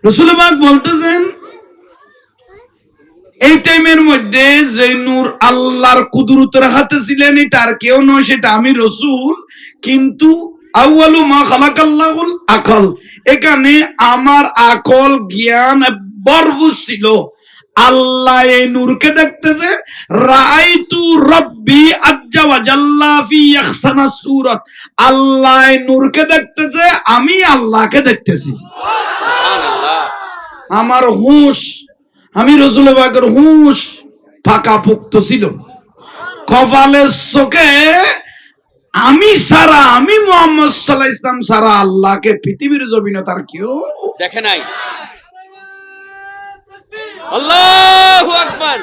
রাসূল পাক বলতেছেন এই টাইমের মধ্যে যে নূর আল্লাহর কুদরতের হাতে ছিলেন এটা আর কেউ নয়, সেটা আমি রাসূল। কিন্তু আউয়ালু মা খালাকাল্লাহুল আকল, এখানে আমার আকল জ্ঞান ভরপুর ছিল। আল্লাহ এই নূরকে দেখতেছে, রাআইতু রাব্বি আজ্জা ওয়া জাল্লা ফি আহসানা সূরাত। আল্লাহ এই নূরকে দেখতেছে, আমি আল্লাহকে দেখতেছি। সুবহানাল্লাহ। আমার হুঁশ, আমি রাসূল পাকের হুঁশ পাকাপোক্ত ছিল। কপালের চোখে আমি সারা, আমি মুহাম্মদ সাল্লাল্লাহু আলাইহি ওয়াসাল্লাম সারা আল্লাহকে পৃথিবীর জমিনে তার কেউ দেখে নাই। আল্লাহু আকবার,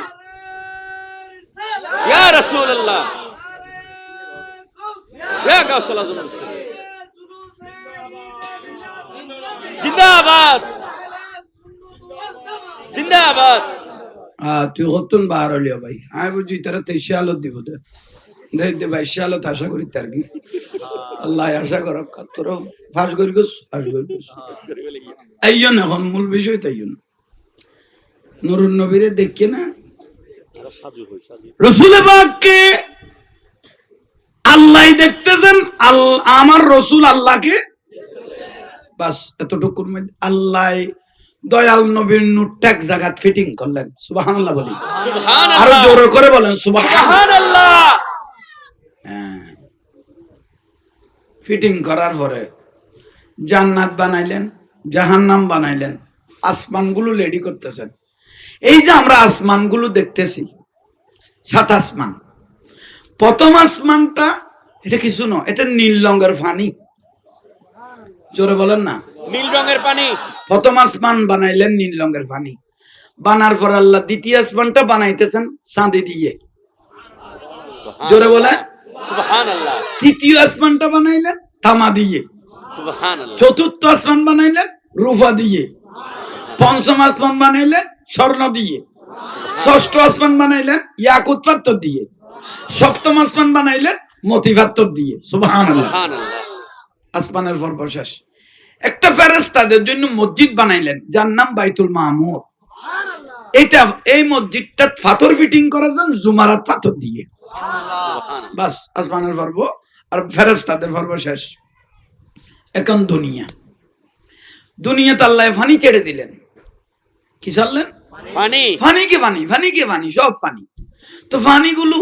ইয়া রাসূলুল্লাহ, ইয়া গাউসুল আজম মুস্তাফা। জিন্দাবাদ, জিন্দাবাদ। তুই হতুন বার হলিও ভাই, আমি বুঝি তারা 23 আলো দিব দে দে 22 আলো আশা করি তার কি আল্লাহ আশা করক তোর ফাঁস করি গোস ফাঁস করি গোস এইজন এখন মূল বিষয় তাই জন্য নুরুন নবীরে দেখে না রাসূল পাককে আল্লাহ দেখতেছেন, আমার রাসূল আল্লাহকে, বাস এতটুকুর মধ্যে আল্লাহ দয়াল নবীর নূরটা এক জায়গা ফিটিং করলেন। সুবহানাল্লাহ বলি, সুবহানাল্লাহ, আরো জোরে করে বলেন সুবহানাল্লাহ। ফিটিং করার পরে জান্নাত বানাইলেন, জাহান্নাম বানাইলেন, আসমানগুলো রেডি করতেছেন। এই যে আমরা আসমানগুলো দেখতেছি, 7 আসমান। প্রথম আসমানটা এটা কিছু না, এটা নীল রঙের পানি। জোরে বলেন না, নীল রঙের পানি। প্রথম আসমান বানাইলেন নীল রঙের পানি। বানার পর আল্লাহ দ্বিতীয় আসমানটা বানাইতেছেন চাঁদি দিয়ে। জোরে বলেন সুবহানাল্লাহ। তৃতীয় আসমানটা বানাইলেন তামা দিয়ে। সুবহানাল্লাহ। চতুর্থ আসমান বানাইলেন রূপা দিয়ে। পঞ্চম আসমান বানাইলেন স্বর্ণ দিয়ে। ষষ্ঠ আসমান বানাইলেন ইয়াকুত পাথর দিয়ে। সপ্তম আসমান বানাইলেন মতি পাথর দিয়ে। সুবহানাল্লাহ। সুবহানাল্লাহ। আসমানের পর শেষ। একটা ফেরেশতাদের জন্য মসজিদ বানাইলেন যার নাম বাইতুল মামুর। এটা এই মসজিদটা পাথর ফিটিং করেছেন জুমারাত পাথর দিয়ে। বাস আসমানের পর্ব আর ফেরেশতাদের পর্ব শেষ। এখন দুনিয়াতে আল্লাহ ফানি ছেড়ে দিলেন। কি ছাড়লেন? পানি। ফানি কে পানি, ফানি কে পানি, সব পানি। তো পানিগুলো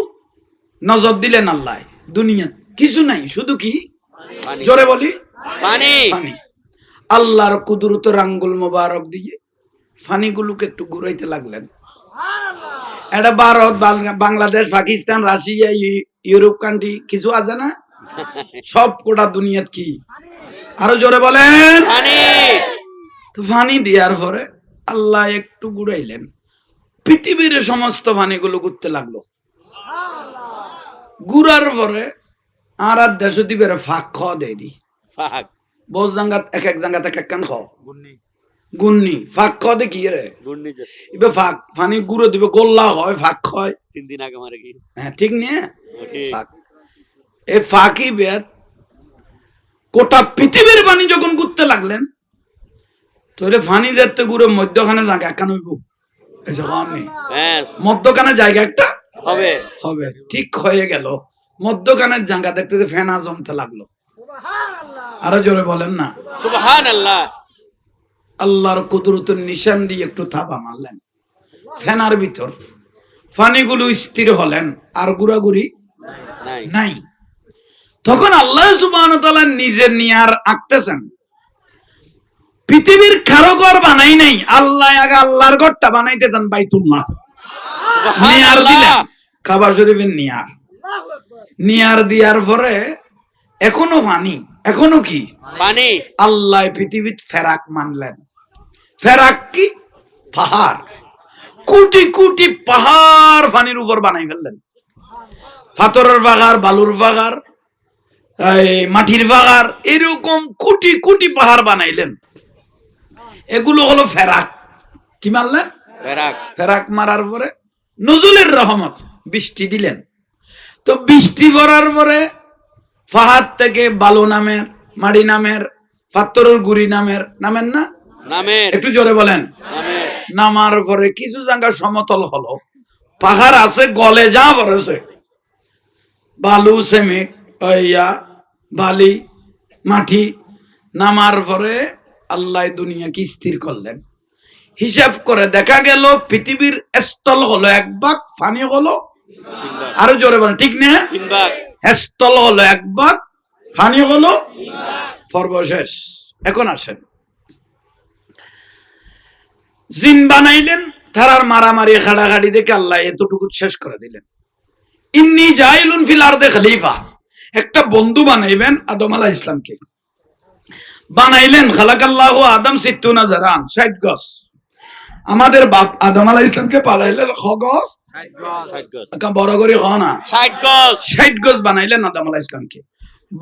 নজর দিলেন আল্লাহ। দুনিয়া কিছু নাই, শুধু কি জোরে বলি পানি। পানি। আল্লাহর কুদরতের আঙ্গুল মোবারক দিয়ে ফানিগুলোকে একটু ঘুরাইতে লাগলেন। এটা Bharat, Bangladesh, Pakistan, Russia, Europe country কিছু আছে না, সব কোটা দুনিয়াত কি আরো জোরে বলেন পানি। তো পানি দেওয়ার পরে আল্লাহ একটু ঘুরাইলেন, পৃথিবীর সমস্ত পানিগুলো ঘুরতে লাগলো। ঘুরার পরে আর দেশ দিবের ফাঁক খাওয়া দেয়নি। ফাক বস জাঙ্গাত এক জাঙ্গাত এক কান খাও গুন্নি। গুন্নি ফাঁক খাওয়া দে কি রে গুন্নি যে এবার ফাঁক পানি গুঁড়ো দিবে, গোল্লা হয়, ফাঁক হয়। 3 দিন আগে মারে কি। হ্যাঁ ঠিক নিয়ে ঠিক। ফাঁক এই ফাঁকি বেদ গোটা পৃথিবীর পানি যখন ঘুরতে লাগলেন, তোরে ফানি দেখতে ঘুরে মধ্যখানে জায়গা একখান হইব, এসে খাওয়ার নেই। হ্যাঁ মধ্যখানে জায়গা একটা হবে। হবে, ঠিক হয়ে গেল। মধ্যখানের জায়গা দেখতে ফেনা জমতে লাগলো। আরো জোরে বলেন না সুবহানাল্লাহ। আল্লাহর কুদরতের নিশান দিয়ে একটু থাবা মারলেন ফেনার ভিতর, পানিগুলো স্থির হলেন, আর গুড়াগুড়ি নাই। নাই। তখন আল্লাহ সুবহানাহু ওয়া তাআলা নিজের নিয়ে আর আঁকতেছেন। পৃথিবীর কারো ঘর বানাই নাই, আল্লাহ আগে আল্লাহর ঘরটা বানাইতে দেন বাইতুল্লাহ। নিয়ার দিলেন, কাবা শরীফের নিয়ার দিয়ার পরে এখনো পানি, এখনো কি পানি। আল্লাহ পৃথিবীত ফেরাক মানলেন। ফেরাক কি? পাহাড়। কোটি কোটি পাহাড় পানির উপর বানাই ফেললেন। পাথরের পাহাড়, বালুর পাহাড়, মাটির পাহাড়, এরকম কোটি কোটি পাহাড় বানাইলেন। এগুলো হলো ফেরাক। কি মানলেন? ফেরাক। ফেরাক মারার পরে নজরুলের রহমত, বৃষ্টি দিলেন। তো বৃষ্টি পড়ার পরে পাহাড় থেকে বালু নামের, মাটি নামের, পাথরের গুড়ি নামের, নামেন না? নামের। একটু জোরে বলেন। নামের। নামার পরে কিছু জায়গা সমতল হলো, পাহাড় আছে গলে যা পড়েছে, বালু, সিমেন্ট, বালি, মাটি। নামার পরে আল্লাহ দুনিয়া কি স্থির করলেন, হিসাব করে দেখা গেল পৃথিবীর স্থল হলো 1 ভাগ, পানি হলো, আরো জোরে বলেন, ঠিক না? 3 ভাগ। স্থল হলো 1 ভাগ, পানি হলো সর্বশেষ। এখন আসেন, জিন বানাইলেন, তারার মারামারি খাড়াখাড়ি দেখে আল্লাহ এতটুকু শেষ করে দিলেন। ইন্নী জাইলুন ফিল আরদে খলিফা, একটা বন্ধু বানাইবেন আদম আলাইহিস সালামকে। বানাইলেন খালাকাল্লাহু আদম 60 জারান, 60 গজ। আমাদের বাপ আদম আলাইহিস সালামকে পাঠাইলেন গজ, 60 গজ। বড় করে হ না, 60 গজ। 60 গজ বানাইলেন আদম আলাইহিস সালামকে।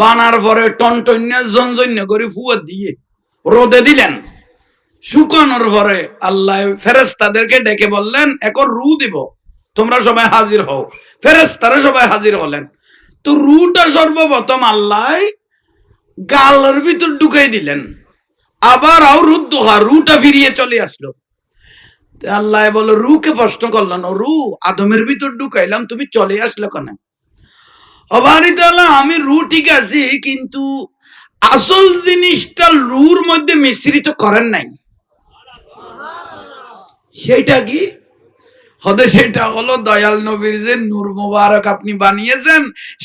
বানার পরে টনটন্য জনজন্য করে ফুয়া দিয়ে রোদে দিলেন। শুকানোর পরে আল্লাহ ফেরেশতাদেরকে ডেকে বললেন, এখন রু দিব, তোমরা সবাই হাজির হও। ফেরেশতারা সবাই হাজির হলেন। তো রুটা সর্বপ্রথম আল্লাহ গালের ভিতর ঢুকাই দিলেন, আবার রুটা ফিরিয়ে চলে আসলো। আল্লাহ বলল, রুকে প্রশ্ন করলেন, রু আদমের ভিতর ঢুকাইলাম, তুমি চলে আসলে কেন? অবারিত আমি রু ঠিক আছি, কিন্তু আসল জিনিসটা রুর মধ্যে মিশ্রিত করেন নাই। সেটা কি? সেটা হলো দয়াল নবীর যে নূর মুবারক আপনি বানিয়েছেন,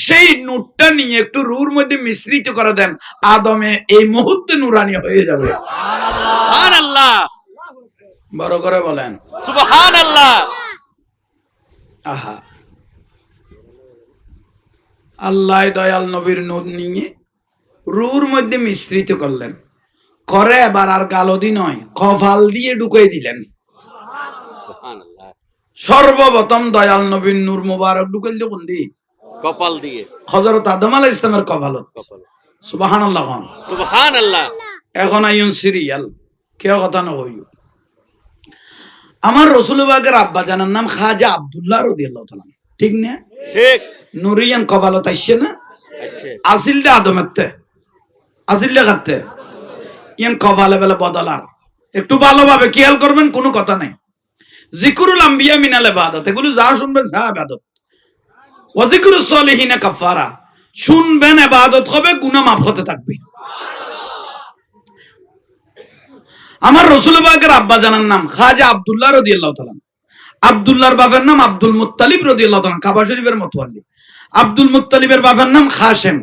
সেই নূরটা নিয়ে একটু রুর মধ্যে মিশ্রিত করে দেন, আদমে এই মুহূর্তে নূরানি হয়ে যাবে। সুবহানাল্লাহ। বড় করে বলেন সুবহানাল্লাহ। আহা, আল্লাহ দয়াল নবীর নূর নিয়ে রুর মধ্যে মিশ্রিত করলেন, করে এবার আর গালদি নয়, কপাল দিয়ে ঢুকিয়ে দিলেন। সুবহানাল্লাহ। সর্বপ্রথম দয়াল নবীর নূর মুবারক ঢুকাইল কোন দিয়ে? কপাল দিয়ে। হযরত আদম আলাইহিস সালামের কপালত। সুবহানাল্লাহ। সুবহানাল্লাহ। এখন আইন সিরিয়াল কেউ কথা না হইও। আমার রাসূল পাকের আব্বা জানার নাম খাজা আব্দুল্লাহ রাদিয়াল্লাহু তাআলা, ঠিক না? ঠিক। নুরিয়ান কপালত আইছে না? আচ্ছা। আসিলটা আদমেরতে, আসিলটা কাটতে ইয়ান কপালে বেলা বদলার। একটু ভালোভাবে খেয়াল করবেন, কোনো কথা নাই। জিকরুল আম্বিয়া মিনাল ইবাদত, এগুলো যা শুনবেন যা ইবাদত। ওয়া জিকরুস সলিহিনা কাফারা, শুনবেন ইবাদত হবে, গুনাহ মাফ হতে থাকবে। আমার রাসূল পাকের আব্বা জানার নাম খাজা আব্দুল্লাহ রাদিয়াল্লাহু তাআলা। আব্দুল্লাহর বাবার নাম আব্দুল মুত্তালিব রাদিয়াল্লাহু তাআলা, কাবা শরীফের মুতাওয়াল্লি। আব্দুল মুত্তালিবের বাবার নাম খাসেম,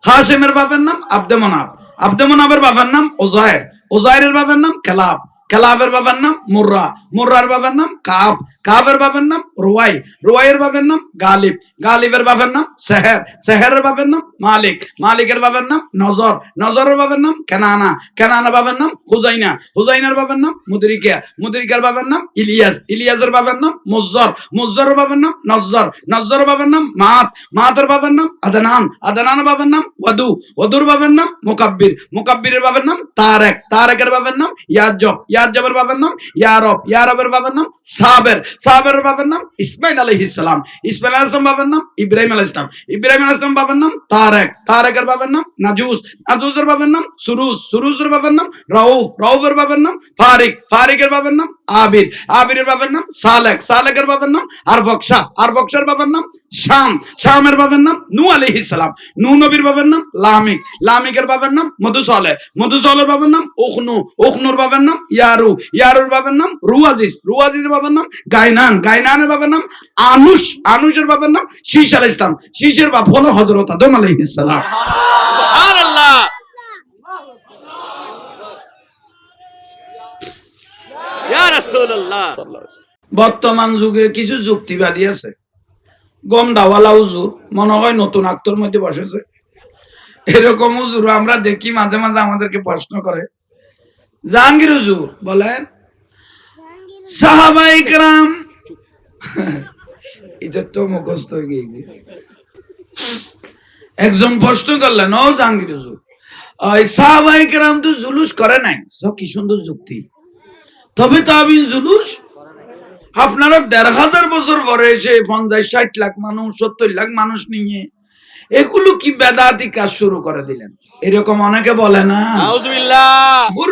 খাসেমের বাবার নাম আব্দে মনাব, আব্দে মনাবের বাবার নাম ওজায়ের, ওজায়েরের বাবার নাম কেলাব, কেলাবের বাবার নাম মুর্রা, মুর্রার বাবার নাম কাব, কাবের বাবার নাম রুয়াই, রুয়াইয়ের বাবার নাম গালিব, গালিবের বাবার নাম সেহের, সেহেরের বাবার নাম মালিক, মালিকের বাবার নাম নজর, নজরের বাবার নাম কেনানা, কেনানা বাবার নাম হুজাইনা, হুজাইনার বাবার নাম মুদরিকা, মুদরিকার বাবার নাম ইলিয়াস, ইলিয়াসের বাবার নাম মুজ্জর, মুজ্জরের বাবার নাম নজ্জর, নজ্জরের বাবার নাম মাত, মাতের বাবার নাম আদনান, আদনানের বাবার নাম ওয়াদু, ওয়াদুর বাবার নাম মুকাব্বির, মুকাব্বিরের বাবার নাম তারেক, তারেকের বাবার নাম ইয়াজব, ইয়াজবের বাবার নাম ইয়ারব, ইয়ারবের বাবার নাম সাবের, সাবেরের বাবার নাম ইসমাইল আলাইহিস সালাম, ইসমাইল আলাইহিস সালাম বাবার নাম ইব্রাহিম আলাইহিস সালাম, ইব্রাহিম আলাইহিস সালাম বাবার নাম তারেক, তারেকের বাবার নাম নাজুস, নাজুসের বাবার নাম সুরুজ, সুরুজের বাবার নাম রাউফ, রাউফের বাবার নাম ফারিক, ফারিকের বাবার নাম আবির, আবিরের বাবার নাম সালেক, সালেকের বাবার নাম আরফকশা, আরফকশার বাবার নাম শাম, শামের বাবার নাম নূহ আলাইহিস সালাম, নূহ নবীর বাবার নাম লামিক, লামিকের বাবার নাম মধুসালে, মধুসালের বাবার নাম উখনু, উখনুর বাবার নাম ইয়ারু, ইয়ারুর বাবার নাম রুয়াজিস, রুয়াজিসের বাবার নাম গায়নান, গায়নানের বাবার নাম আনুস, আনুসের বাবার নাম শীশ আলাইহিস সালাম, শীশের বাপ হলো হযরত আদম আলাইহিস সালাম। সুবহানাল্লাহ। ইয়া রাসূলুল্লাহ। বর্তমান যুগে কিছু যুক্তিবাদী আছে, গম ডাওয়ালা হুজুর, মনে হয় নতুন আক্তর মধ্যে বসেছে। এরকম হুজুর আমরা দেখি মাঝে মাঝে, আমাদেরকে প্রশ্ন করে। জাহাঙ্গীর হুজুর বলেন, সাহাবায়ে কেরাম এটা তো মুখস্থ হয়ে গিয়ে একজন প্রশ্ন করলেন, ও জাহাঙ্গীর হুজুর, ওই সাহাবায়ে কেরাম তো জুলুস করে নাই। কি সুন্দর যুক্তি। তবে তাবিন জুলুস আপনারা ১,৫০০ বছর পরে এসে ৫০-৬০ লাখ মানুষ, ৭০ লাখ মানুষ নিয়ে এগুলো কি বেদাতি কাজ শুরু করে দিলেন? এরকম অনেকে বলে না। ওর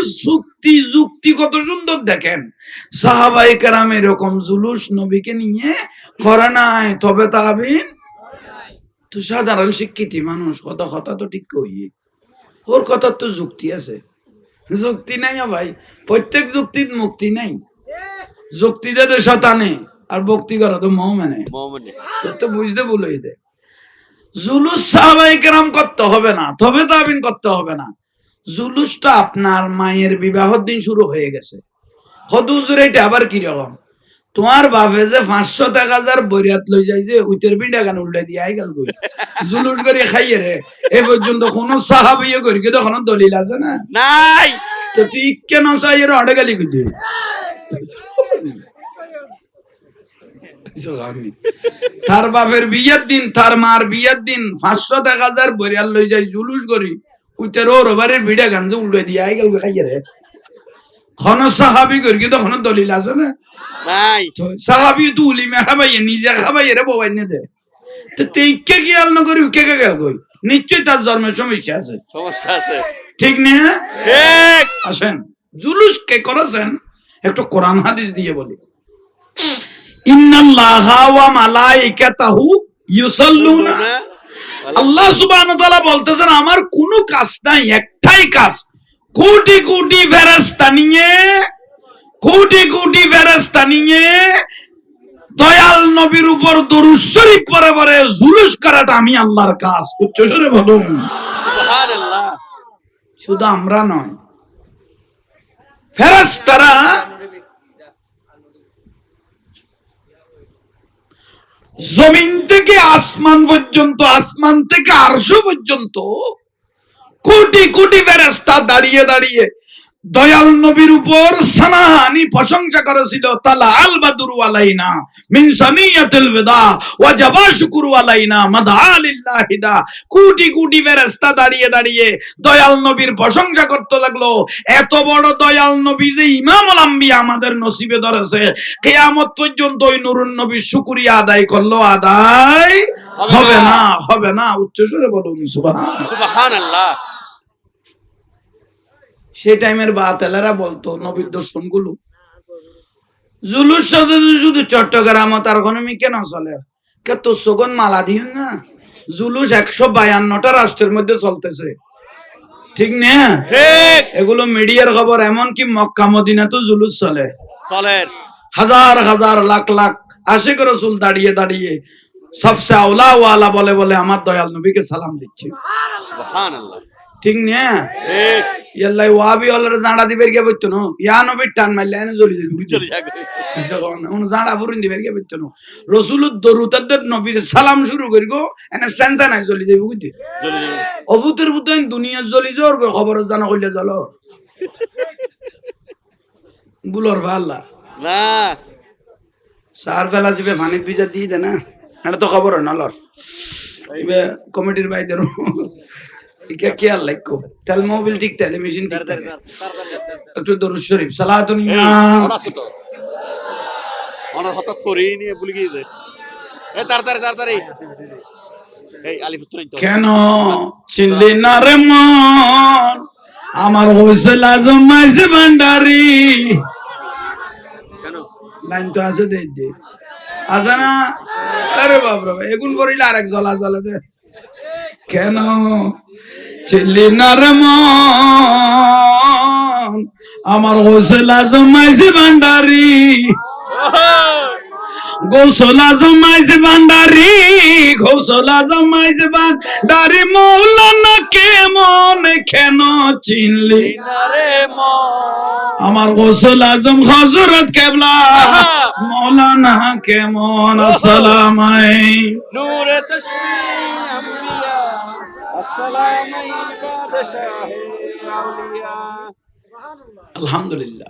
যুক্তি কত সুন্দর দেখেন। সাহাবায়ে কেরাম এরকম জুলুস নবীকে নিয়ে করে নাই, তবে তাবিন তো সাধারণ শিক্ষিত মানুষ, কথা তো ঠিক কইয়ে, ওর কথার তো যুক্তি আছে। যুক্তি নাই ভাই, প্রত্যেক যুক্তির মুক্তি নাই। যুক্তি দে শতানে আর ভক্তি করো তো মোমেনে, তোর তো বুঝতে ভুলই দে। জুলুস সাহাবায়ে কেরাম করতে হবে না, তবে তাবিন করতে হবে না। জুলুসটা আপনার মায়ের বিবাহের দিন শুরু হয়ে গেছে। হুজুর এটা আবার কি রকম? তোমার বাপে যে ৫০০-১,০০০ বরিয়াত লই যায় যে উইতের বিড়া গান উল্টে দিয়ে আই গেল কই জুলুস করে খাইয়ে রে। এ পর্যন্ত কোন সাহাবীয়ে করি কি তখন দলিল আছে না? নাই। তো তুই কেন চাইয়ের অডে গালি কই দে? তার বাপের বিয়ের দিন, তার মার বিয়ের দিন ৫০০-১,০০০ বরিয়াত লই যায় জুলুস করি উইতের ওর বাড়ির বিড়া গান যে উল্টে দিয়ে আই গেল খাইয়ে রে। কোন সাহাবী করি কি তখন দলিল আছে না? নাই। সাহাবী তো উলিমা খাবাইয়ে নিজে খাবাইয়ে রে ববাই নে দে। তো তেইকে কি আল নগরি উকে কে গেল কই? নিশ্চয়ই তার জন্মের সমস্যা আছে, সমস্যা আছে, ঠিক না? ঠিক। আসেন, জুলুস কে করেছেন একটু কোরআন হাদিস দিয়ে বলি। ইন্নাল্লাহা ওয়া মালাইকাতাহু ইউসাল্লুনা, আল্লাহ সুবহানাহু ওয়া তাআলা বলতেছেন আমার কোনো কাজ নাই, একটাই কাজ, কোটি কোটি ফেরেশতা নিয়ে, কোটি কোটি ফেরেশতা নিয়ে দয়াল নবীর উপর দরুদ শরীফ পড়ে পড়ে জুলুস করাটা আমি আল্লাহর কাজ। উচ্চ স্বরে বলুন সুবহানাল্লাহ। শুধু আমরা নয়, ফেরেশতারা জমিন থেকে আসমান পর্যন্ত, আসমান থেকে আরশ পর্যন্ত কোটি কোটি ফেরেশতা দাঁড়িয়ে দাঁড়িয়ে দয়াল নবীর উপর সানাহানি প্রশংসা করেছিল। তালা আল বাদরু আলাইনা মিন সানিয়াতিল বিদা ওয়াজাবা শুকরু আলাইনা মাদআ লিল্লাহি দা। কোটি কোটি ফেরেশতা দাঁড়িয়ে দাঁড়িয়ে দয়াল নবীর প্রশংসা করতে লাগলো। এত বড় দয়াল নবী যে ইমামুল আম্বিয়া আমাদের নসিবে ধরেছে, কিয়ামত পর্যন্ত ওই নূরুন নবীর শুকরিয়া আদায় করলো, আদায় হবে না, হবে না। উচ্চ স্বরে বলুন সুবহানাল্লাহ। সেই টাইমের বাতেলারা বলতো নবীর দর্শন গুলো জুলুস শুধু চট্টগ্রাম তার গণমি কেন চলে কে তো সগন মালা দিও না। জুলুস ১৫২টা রাষ্ট্রের মধ্যে চলতেছে, ঠিক না? এগুলো মিডিয়ার খবর। এমনকি মক্কা মদিনা তো জুলুস চলে, হাজার হাজার লাখ লাখ আশিক রাসূল দাঁড়িয়ে দাঁড়িয়ে সবসে আওলা ওয়ালা বলে বলে আমার দয়াল নবীকে সালাম দিচ্ছে, সুবহানাল্লাহ, ঠিক না? ইয়াল্লাই ওয়াবি হলরে জাঁড়া দিবের কে বইতো না, ইয়া নবীর টান মারলে এনে জ্বলি যাবে, চলে যাবে এখন জাঁড়া ফুরিন দিবের কে বইতো না। রাসূলুর দরুদের নবীর সালাম শুরু করিগো এনে সেন্সা নাই জ্বলি যাবে, বুঝলি? জ্বলি যাবে অভূতের ভূতেন দুনিয়া জ্বলি জোর খবর জানা কইলে জ্বল বুলর ভাল্লা না সার ফেলা যাবে পানির ভিজা দিয়ে দে না, এটা তো খবর না লর ইবে কমিটির বাইদের ইকা কি আর লাইকো তেল মোবিল ঠিক তেলে মেশিন ঠিক থাকে। একটু দরুদ শরীফ সালাতুন ইয়া ওনার হঠাৎ ফরি নিয়ে ভুলে গিয়েছে। এ তাড়াতাড়ি এই আলিফুত্তর কেন চিনলি না রে মন আমার হোসেল আজম মাইসে ভান্ডারি। কেন লাইন তো আছে দে দে আছে না? আরে বাপ রে এগুন করিলে আরেক জ্বলা জ্বলে দে। কেন চিনলি না রে মন আমার হোসেল আজম মাইসে ভান্ডারি, গোসলা জমাইছে ভান্ডারি, গোসলা জমাইছে ভান্ডারি, মৌলানা কেমন কেন চিনলি না রে মন আমার গোসল আজম হযরত কেবলা মৌলানা কেমন আসসালাম নূরে চশমে আম্বিয়া আসসালামাইন বাদশাহে আউলিয়া। আলহামদুলিল্লাহ।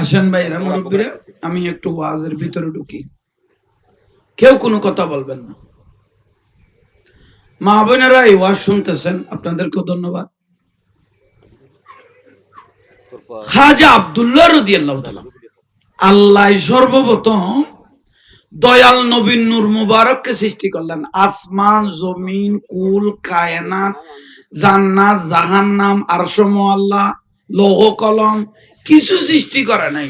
আসেন ভাইরা মুরব্বীরা, আমি একটু ওয়াজের ভিতরে ঢুকি, কেউ কোনো কথা বলবেন না। মা বোনেরা এই ওয়াজ শুনতেছেন, আপনাদেরকেও ধন্যবাদ। খাজা আব্দুল্লাহ রাদিয়াল্লাহু তাআলা, আল্লাহ সর্বপ্রথম দয়াল নবী নূর মুবারককে সৃষ্টি করলেন। আসমান, জমিন, কুল কায়নাত, জান্নাত, জাহান্নাম, আরশ মুআল্লা, লৌহ কলম কিছু সৃষ্টি করে নাই।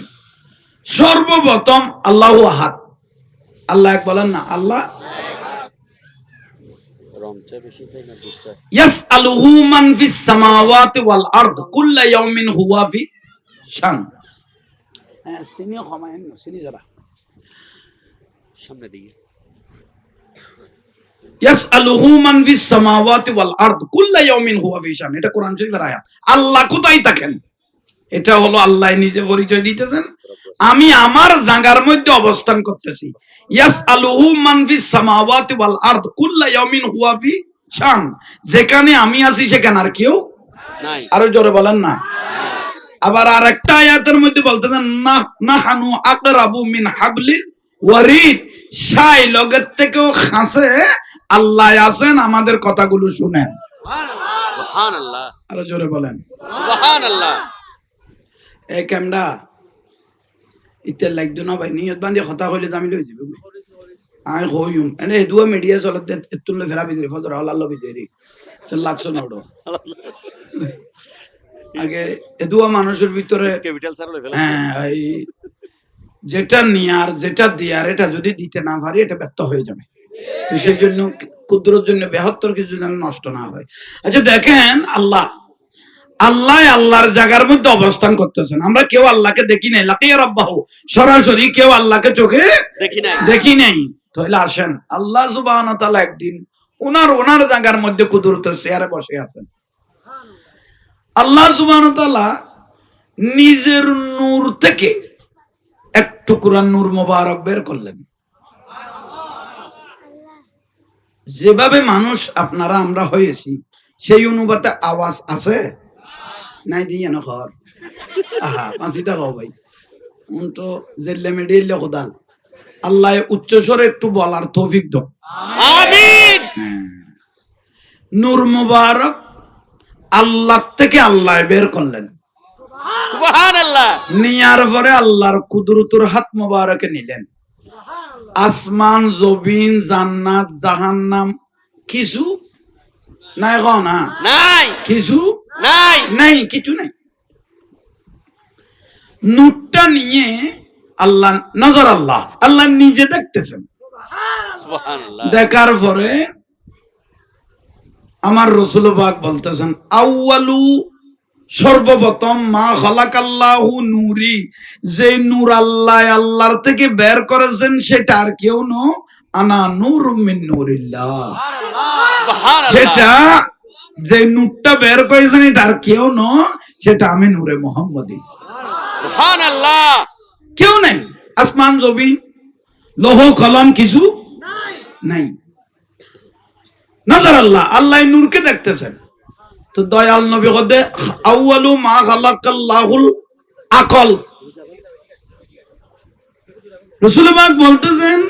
সর্বপ্রথম আল্লাহু আহাদ, আল্লাহ এক বলেন না, আল্লাহ। ইয়াসআলুহু মান ফিস সামাওয়াতি ওয়াল আরদ কুল্লা ইয়াউমিন হুয়া ফি শান। সিনি খমায়েন সিনি যারা সামনে দিকে ইয়াসআলুহু মান ফিস সামাওয়াতি ওয়াল আরদ কুল্লা ইয়াউমিন হুয়া ফি শান। এটা কোরআন শরীফের আয়াত। আল্লাহ কোথায় থাকেন? এটা হলো আল্লাহ নিজে পরিচয় দিতেছেন, আমি আমার জায়গার মধ্যে অবস্থান করতেছি। ইয়াসআলুহু মান ফিস সামাওয়াতি ওয়াল আরদ কুল্লা ইয়াউমিন হুয়া ফি শান। যেখানে আমি আছি সেখানে আর কেউ নাই। আরো জোরে বলেন না। আবার আরেকটা আয়াতের মধ্যে বলতেছেন নাহানু আকরাবু মিন হাবলিল ওয়ারিদ। শাই লগের থেকেও খাসে আল্লাহ আছেন, আমাদের কথাগুলো শুনেন। সুবহানাল্লাহ। আরো জোরে বলেন সুবহানাল্লাহ। এই ক্যামডা ইত্যাদি লাগতো না ভাই, নিয়ত বান্ধি কথা কইলে আমি লই দিব। আই কইম এনে দুয়া মিডিয়া চলতে এতুলে ফেলা বিদরি ফজর আল্লাহ বিদরি চল লাগছো নড়ো। আগে এদুয়া মানুষের ভিতরে ক্যাপিটাল স্যার লই ফেলা। হ্যাঁ, এই যেটা নিয়ার যেটা দিয়ার এটা যদি দিতে না পারি এটা ব্যর্থ হয়ে যাবে। তো সেই জন্য ক্ষুদ্রর জন্য বৃহত্তর কিছু যেন নষ্ট না হয়। আচ্ছা দেখেন, আল্লাহ আল্লাহর জায়গার মধ্যে অবস্থান করতেছেন। আমরা কেউ আল্লাহকে দেখি নাই, লাকিয়া রাব্বাহু, সরাসরি কেউ আল্লাহকে চোখে দেখি নাই। তাহলে আসেন, আল্লাহ সুবহানাহু ওয়া তাআলা একদিন ওনার জায়গার মধ্যে কুদরতের চেয়ারে বসে আছেন। আল্লাহ সুবহানাহু ওয়া তাআলা নিজের নূর থেকে এক টুকরা নূর মোবারক বের করলেন। যেভাবে মানুষ আপনারা আমরা হয়েছি সেই অনুপাতে আওয়াজ আছে নাই দিয়ে না ঘর আহা মাসিটা খাও ভাই তো জেলে মেডিলে খোদাল আল্লাহ উচ্চ স্বরে একটু বলার তৌফিক দাও আমিন। নূর মুবারক আল্লাহ থেকে আল্লাহ বের করলেন। সুবহানাল্লাহ। নিয়ার পরে আল্লাহর কুদরতের হাত মুবারকে নিলেন। আসমান, জমিন, জান্নাত, জাহান্নাম কিছু নাই, না নাই, কিছু নাই, নাই, কিছু নাই। নূরটা নিয়ে আল্লাহ নজর আল্লাহ নিজে দেখতেছেন। সুবহানাল্লাহ। দেখার পরে আমার রাসূল পাক বলতেছেন, আউয়ালু সর্বপ্রথম মা খালাকাল্লাহু নূরি, যে নূর আল্লাহর থেকে বের করেছেন সেটা আর কেউ না, আনা নূরুম মিন নূরিল্লাহ। সুবহানাল্লাহ। সেটা যে নূরটা বের করেছেন এটা আর কেউ না, সেটা আমি নূরে মুহাম্মদী। সুবহানাল্লাহ। কেউ নাই, আসমান জমিন লৌহ কলম কিছু নাই। নজর আল্লাহ নূরকে দেখতেছেন। তো দয়াল নবী কদে আউয়ালু মা খালাকাল্লাহুল আকল। রাসূল পাক বলতেছেন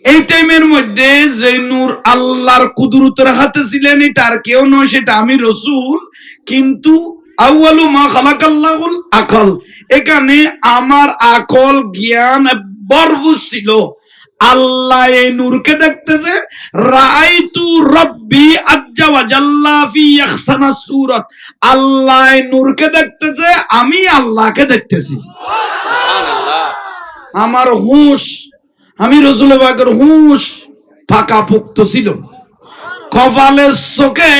এই টাইমের মধ্যে যে নূর আল্লাহর কুদরতের হাতে ছিলেন এটা আর কেউ নয়, সেটা আমি রাসূল। কিন্তু আউয়ালু মা খালাকাল্লাহুল আকল, এখানে আমার আকল জ্ঞান ভরপুর ছিল। আল্লাহ এই নূরকে দেখতেছে। রাআইতু রাব্বি আজ্জা ওয়া জাল্লা ফি আহসানা সূরাত, আল্লাহ এই নূরকে দেখতেছে, আমি আল্লাহকে দেখতেছি। সুবহানাল্লাহ। আমার হুঁশ, আমি রাসূল পাকের হুঁশ পাকাপোক্ত ছিল। কপালের চোখে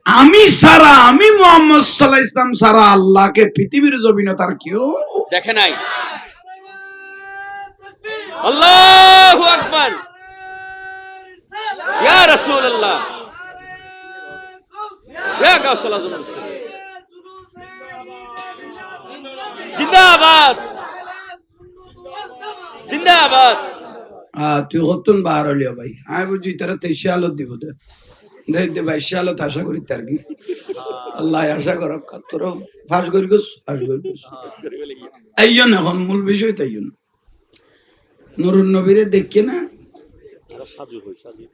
আমি সারা, আমি মুহাম্মদ সাল্লাল্লাহু আলাইহি ওয়াসাল্লাম সারা আল্লাহকে পৃথিবীর জমিনে তার কেউ দেখে নাই। আল্লাহু আকবার। ইয়া রাসূলুল্লাহ, ইয়া গাউসুল আযম। জিন্দাবাদ জিন্দাবাদ। তুই হতুন বার হলিও ভাই, আমি বুঝি তারা 23 আলো দিব দে দে 22 আলো আশা করি তার কি আল্লাহ আশা কর তোর ফাঁস করি গোস এইজন এখন মূল বিষয় তাই জন্য নুরুন নবীরে দেখে না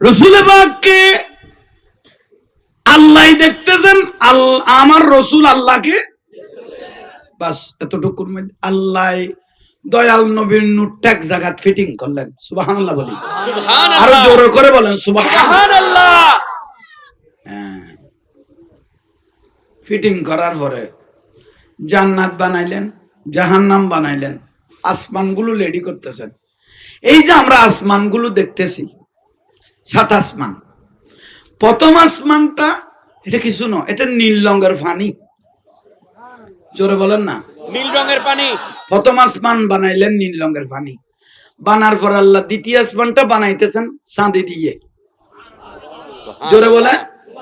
রসুল পাককে আল্লাহ দেখতেছেন, আমার রসুল আল্লাহকে, বাস এতটুকুর মধ্যে আল্লাহ দয়াল নবীর নূরটা এক জায়গা ফিটিং করলেন। সুবহানাল্লাহ বলি, আরো জোরে করে বলেন সুবহানাল্লাহ। ফিটিং করার পরে জান্নাত বানাইলেন, জাহান্নাম বানাইলেন, আসমানগুলো রেডি করতেছেন। এই যে আমরা আসমানগুলো দেখতেছি, 7 আসমান, প্রথম আসমানটা এটা কিছু না, এটা নীল রঙের পানি। জোরে বলেন না, নীল রঙের পানি। প্রথম আসমান বানাইলেন নীল রঙের পানি, বানার পর আল্লাহ দ্বিতীয় আসমানটা বানাইতেছেন চাঁদি দিয়ে। জোরে বলেন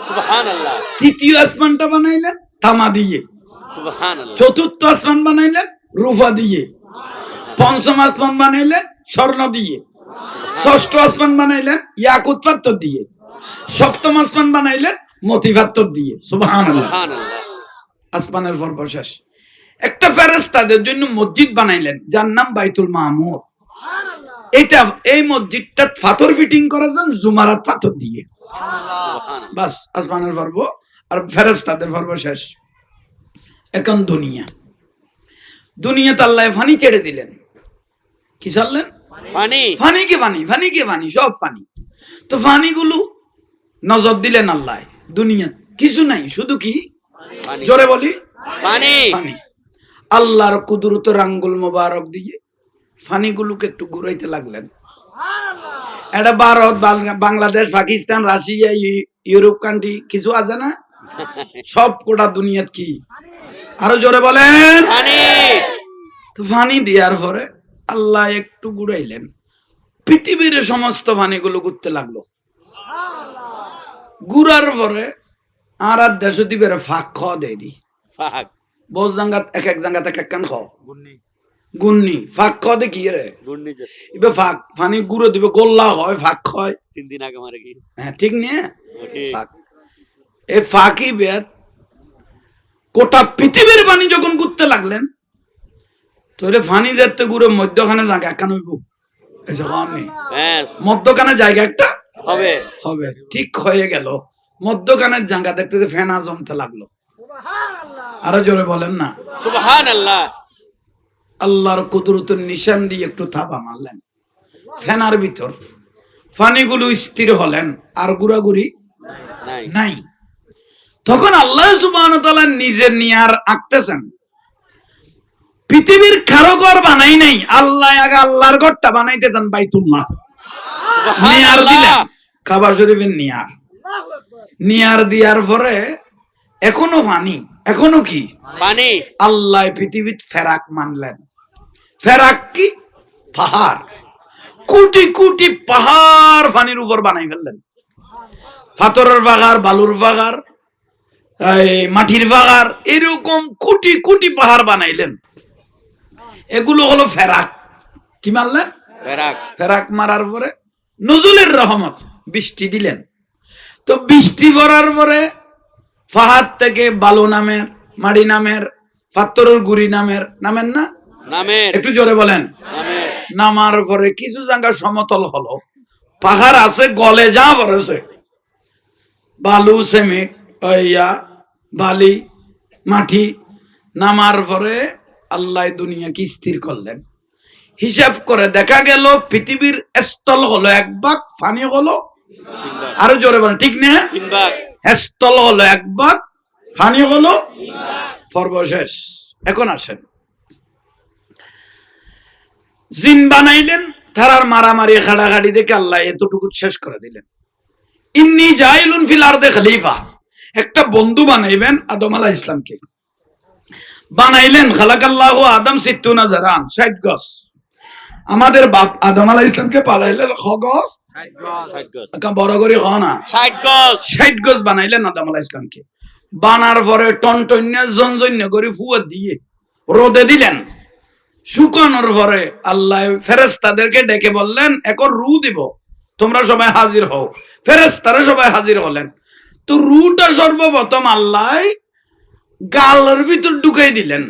সুবহানাল্লাহ। তৃতীয় আসমানটা বানাইলেন তামা দিয়ে। সুবহানাল্লাহ। চতুর্থ আসমান বানাইলেন রূপা দিয়ে। পঞ্চম আসমান বানাইলেন স্বর্ণ দিয়ে। ষষ্ঠ আসমান বানাইলেন ইয়াকুত পাথর দিয়ে। সপ্তম আসমান বানাইলেন মতি পাথর দিয়ে। সুবহানাল্লাহ। আসমানের পর শেষ একটা ফেরেশতাদের জন্য মসজিদ বানাইলেন যার নাম বাইতুল মামুর। এটা এই মসজিদটা পাথর ফিটিং করেছেন জুমারাত পাথর দিয়ে। বাস আসমানের পর্ব আর ফেরেশতাদের পর্ব শেষ। এখন দুনিয়াতে আল্লাহ ফানি ছেড়ে দিলেন। কি ছাড়লেন? পানি। ফানি সব ফানি। তো ফানিগুলো নজর দিলেন আল্লাহ। দুনিয়া কিছু নাই, শুধু কি জোরে বলি পানি। আল্লাহর কুদরতের আঙ্গুল মোবারক দিয়ে ফানিগুলোকে একটু ঘুরাইতে লাগলেন। এটা Bharat, Bangladesh, Pakistan, Russia, Europe country কিছু আছে না, সব কোটা দুনিয়াত কি আরো জোরে বলেন পানি। তো ফানি দেওয়ার পরে আল্লাহ একটু ঘুরাইলেন, পৃথিবীর সমস্ত ফানিগুলো ঘুরতে লাগলো। ঘুরার পরে আর দেশ দিবের ফাঁক খাওয়া দেয়নি। বস জাঙ্গাত এক জাঙ্গাত এক কান খাও গুন্নি ফাঁক খাওয়া দে কি রে এবার ফাঁক ফানি গুঁড়ো দিবে গোল্লা হয় ফাঁক হয় 3 দিন আগে মারে কি। হ্যাঁ ঠিক নিয়ে ফাঁক এই ফাঁকি বেদ কোটা পৃথিবীর পানি যখন ঘুরতে লাগলেন তোরে ফানি দেখতে ঘুরে মধ্যখানে জায়গা একখান হইব এসে খাওয়ার নেই, মধ্যখানে জায়গা একটা হবে হবে ঠিক হয়ে গেল। মধ্যখানের জায়গা দেখতে ফেনা জমতে লাগলো। আরো জোরে বলেন না সুবহানাল্লাহ। আল্লাহর কুদরতের নিশান দিয়ে একটু থাবা মারলেন, ফেনার ভিতর পানিগুলো স্থির হলেন, আর গুড়াগুড়ি নাই। তখন আল্লাহ সুবহানাহু ওয়া তাআলা নিজের নিয়ার আঁকতেছেন। পৃথিবীর কারো ঘর বানাই নাই, আল্লাহ আগে আল্লাহর ঘরটা বানাইতে দেন বাইতুল্লাহ। নিয়ার দিলেন কাবা শরীফের নিয়ার দিয়ার পরে এখনো পানি, এখনো কি পানি। আল্লাহ পৃথিবীর ফেরাক মানলেন। ফেরাক কি? পাহাড়, কোটি কোটি পাহাড় পানির উপর বানাই ফেললেন। পাথরের পাহাড়, বালুর পাহাড়, মাটির পাহাড়, এরকম কোটি কোটি পাহাড় বানাইলেন। এগুলো হলো ফেরাক। কি মানলেন? ফেরাক মারার পরে নজরুলের রহমত বৃষ্টি দিলেন। তো বৃষ্টি পড়ার পরে পাহাড় থেকে বালু নামের, মাড়ি নামের, পাথরের গুড়ি নামের না একটু জোরে বলেন নামার পরে কিছু জায়গা সমতল হলো, পাহাড় আছে গলে যা পড়েছে, বালু সিমেন্ট বালি মাটি নামার পরে আল্লাহ দুনিয়া কি স্থির করলেন। হিসাব করে দেখা গেল পৃথিবীর স্থল হলো 1 ভাগ, পানি হলো আরো জোরে বলেন ঠিক না 3 ভাগ। স্থল হলো 1 ভাগ, পানি হলো সর্বশেষ। এখন আসেন জিন বানাইলেন, তারার মারামারি খাড়াখাড়ি দেখে আল্লাহ এতটুকু শেষ করে দিলেন। ইন্নী জাইলুন ফিল আরদে খলিফা, একটা বন্ধু বানাইবেন আদম আলাইহিস সালামকে। বানাইলেন খালাকাল্লাহু আদম 60 জারান 60 গজ। আমাদের বাপ আদম আলাইহিস সালামকে পাঠাইলেন গজ 60 গজ, একটা বড় করে খাও না 60 গজ বানাইলেন আদম আলাইহিস সালামকে। বানার পরে টনটন্য জনজন্য করে ফুয়া দিয়ে রোদে দিলেন, শুকানোর পরে আল্লাহ ফেরেশতাদেরকে ডেকে বললেন এখন রু দিব, তোমরা সবাই হাজির হও। ফেরেশতারা সবাই হাজির হলেন। তো রুটা সর্বপ্রথম আল্লাহ গালের ভিতর ঢুকাই দিলেন,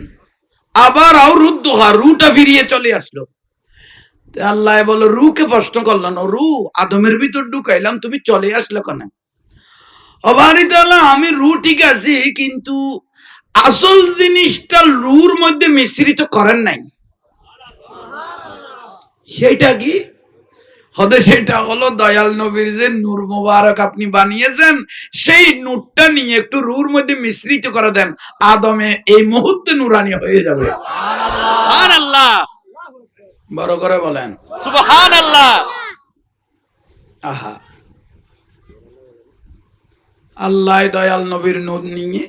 আবার আও রুদ্ধা রুটা ফিরিয়ে চলে আসলো। আল্লাহ বলল, রুকে প্রশ্ন করলেন, ও রু, আদমের ভিতর ঢুকাইলাম, তুমি চলে আসলে কেন? অবারিত আমি রু ঠিক আছি, কিন্তু আসল জিনিসটা রুর মধ্যে মিশ্রিত করেন নাই। সেটা কি? সেটা হলো দয়াল নবীর যে নূর মোবারক আপনি বানিয়েছেন, সেই নূরটা নিয়ে একটু রুর মধ্যে মিশ্রিত করে দেন, আদমে এই মুহূর্তে নুরানি হয়ে যাবে। সুবহানাল্লাহ, বড় করে বলেন সুবহানাল্লাহ। আহা, আল্লাহ দয়াল নবীর নূর নিয়ে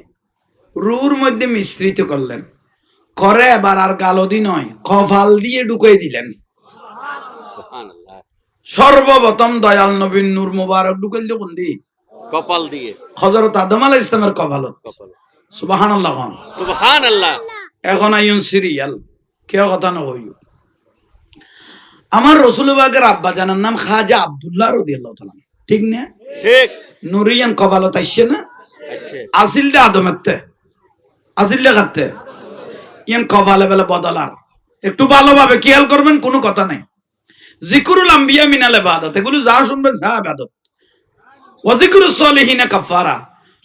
রুর মধ্যে মিশ্রিত করলেন, করে এবার আর গালদি নয়, কপাল দিয়ে ঢুকিয়ে দিলেন। সুবহানাল্লাহ, সর্বপ্রথম দয়াল নবীর নূর মুবারক ঢুকাইল কোন দি? কপাল দিয়ে। হযরত আদম আলাইহিস ইসলামের কপালত। সুবহানাল্লাহ। সুবহানাল্লাহ। এখন আইন সিরিয়াল কেউ কথা না হইও। আমার রাসূল পাকের আব্বা জানার নাম খাজা আব্দুল্লাহ রাদিয়াল্লাহু তাআলা, ঠিক না? ঠিক। নুরিয়ান কপালত আইছে না? আচ্ছা, আসিলটা আদমেরতে, আসিলটা কাটতে ইয়ান কপালে বেলা বদলার। একটু ভালোভাবে খেয়াল করবেন, কোনো কথা নাই। জিকরুল আম্বিয়া মিনাল ইবাদত, এগুলো যা শুনবেন যা ইবাদত। ওয়া জিকরুস সলিহিনা কাফারা,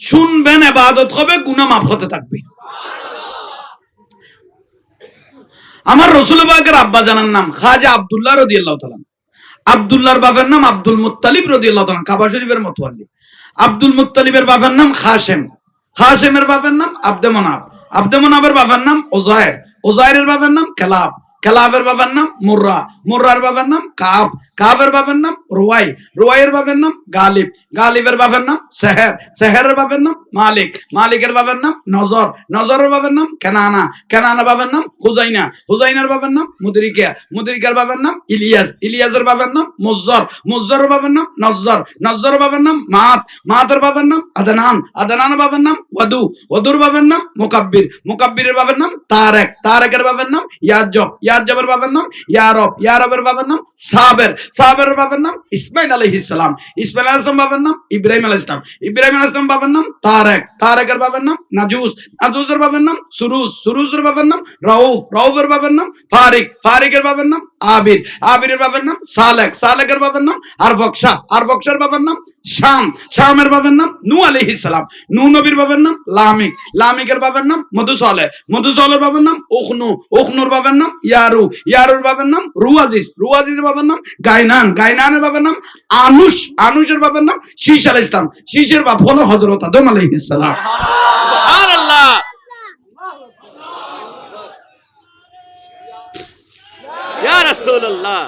শুনবেন ইবাদত হবে, গুনাহ মাফ হতে থাকবে। আমার রাসূল পাকের আব্বা জানার নাম খাজা আব্দুল্লাহ রাদিয়াল্লাহু তাআলা। আব্দুল্লাহর বাবার নাম আব্দুল মুত্তালিব রাদিয়াল্লাহু তাআলা, কাবা শরীফের মুতাওয়াল্লি। আব্দুল মুত্তালিবের বাবার নাম খাসেম, খাসেমের বাবার নাম আব্দে মনাব, আব্দে মনাবের বাবার নাম ওজায়ের, ওজায়েরের বাবার নাম কেলাব, কেলাবের বাবার নাম মুর্রা, মুর্রার বাবার নাম কাব, কাবের বাবার নাম রুয়াই, রুয়াইয়ের বাবার নাম গালিব, গালিবের বাবার নাম সেহের, সেহেরের বাবার নাম মালিক, মালিকের বাবার নাম নজর, নজরের বাবার নাম কেনানা, কেনানা বাবার নাম হুজাইনা, হুজাইনার বাবার নাম মুদরিকা, মুদরিকার বাবার নাম ইলিয়াস, ইলিয়াসের বাবার নাম মুজ্জর, মুজ্জরের বাবার নাম নজ্জর, নজ্জরের বাবার নাম মাত, মাতের বাবার নাম আদনান, আদনানের বাবার নাম ওয়াদু, ওয়াদুর বাবার নাম মুকাব্বির, মুকাব্বিরের বাবার নাম তারেক, তারেকের বাবার নাম ইয়াজব, ইয়াজবের বাবার নাম ইয়ারব, ইয়ারবের বাবার নাম সাবের, সাবেরের বাবার নাম ইসমাইল আলাইহিস সালাম, ইসমাইল আলাইহিস সালাম বাবার নাম ইব্রাহিম আলাইহিস সালাম, ইব্রাহিম আলাইহিস সালাম বাবার নাম তারেক, তারেকের বাবার নাম নাজুস, নাজুসের বাবার নাম সুরুজ, সুরুজের বাবার নাম রাউফ, রাউফের বাবার নাম ফারিক, ফারিকের বাবার নাম আবির, আবিরের বাবার নাম সালেক, সালেকের বাবার নাম আরফকশা, আরফকশার বাবার নাম শাম, শামের বাবার নাম নূহ আলাইহিস সালাম, নূহ নবীর বাবার নাম লামিক, লামিকের বাবার নাম মধুসালে, মধুসালের বাবার নাম উখনু, উখনুর বাবার নাম ইয়ারু, ইয়ারুর বাবার নাম রুয়াজিস, রুয়াজিসের বাবার নাম গায়নান, গায়নানের বাবার নাম আনুস, আনুসের বাবার নাম শীশ আলাইহিস সালাম, শীশের বাপ হলো হযরত আদম আলাইহিস সালাম। সুবহানাল্লাহ। ইয়া রাসূলুল্লাহ।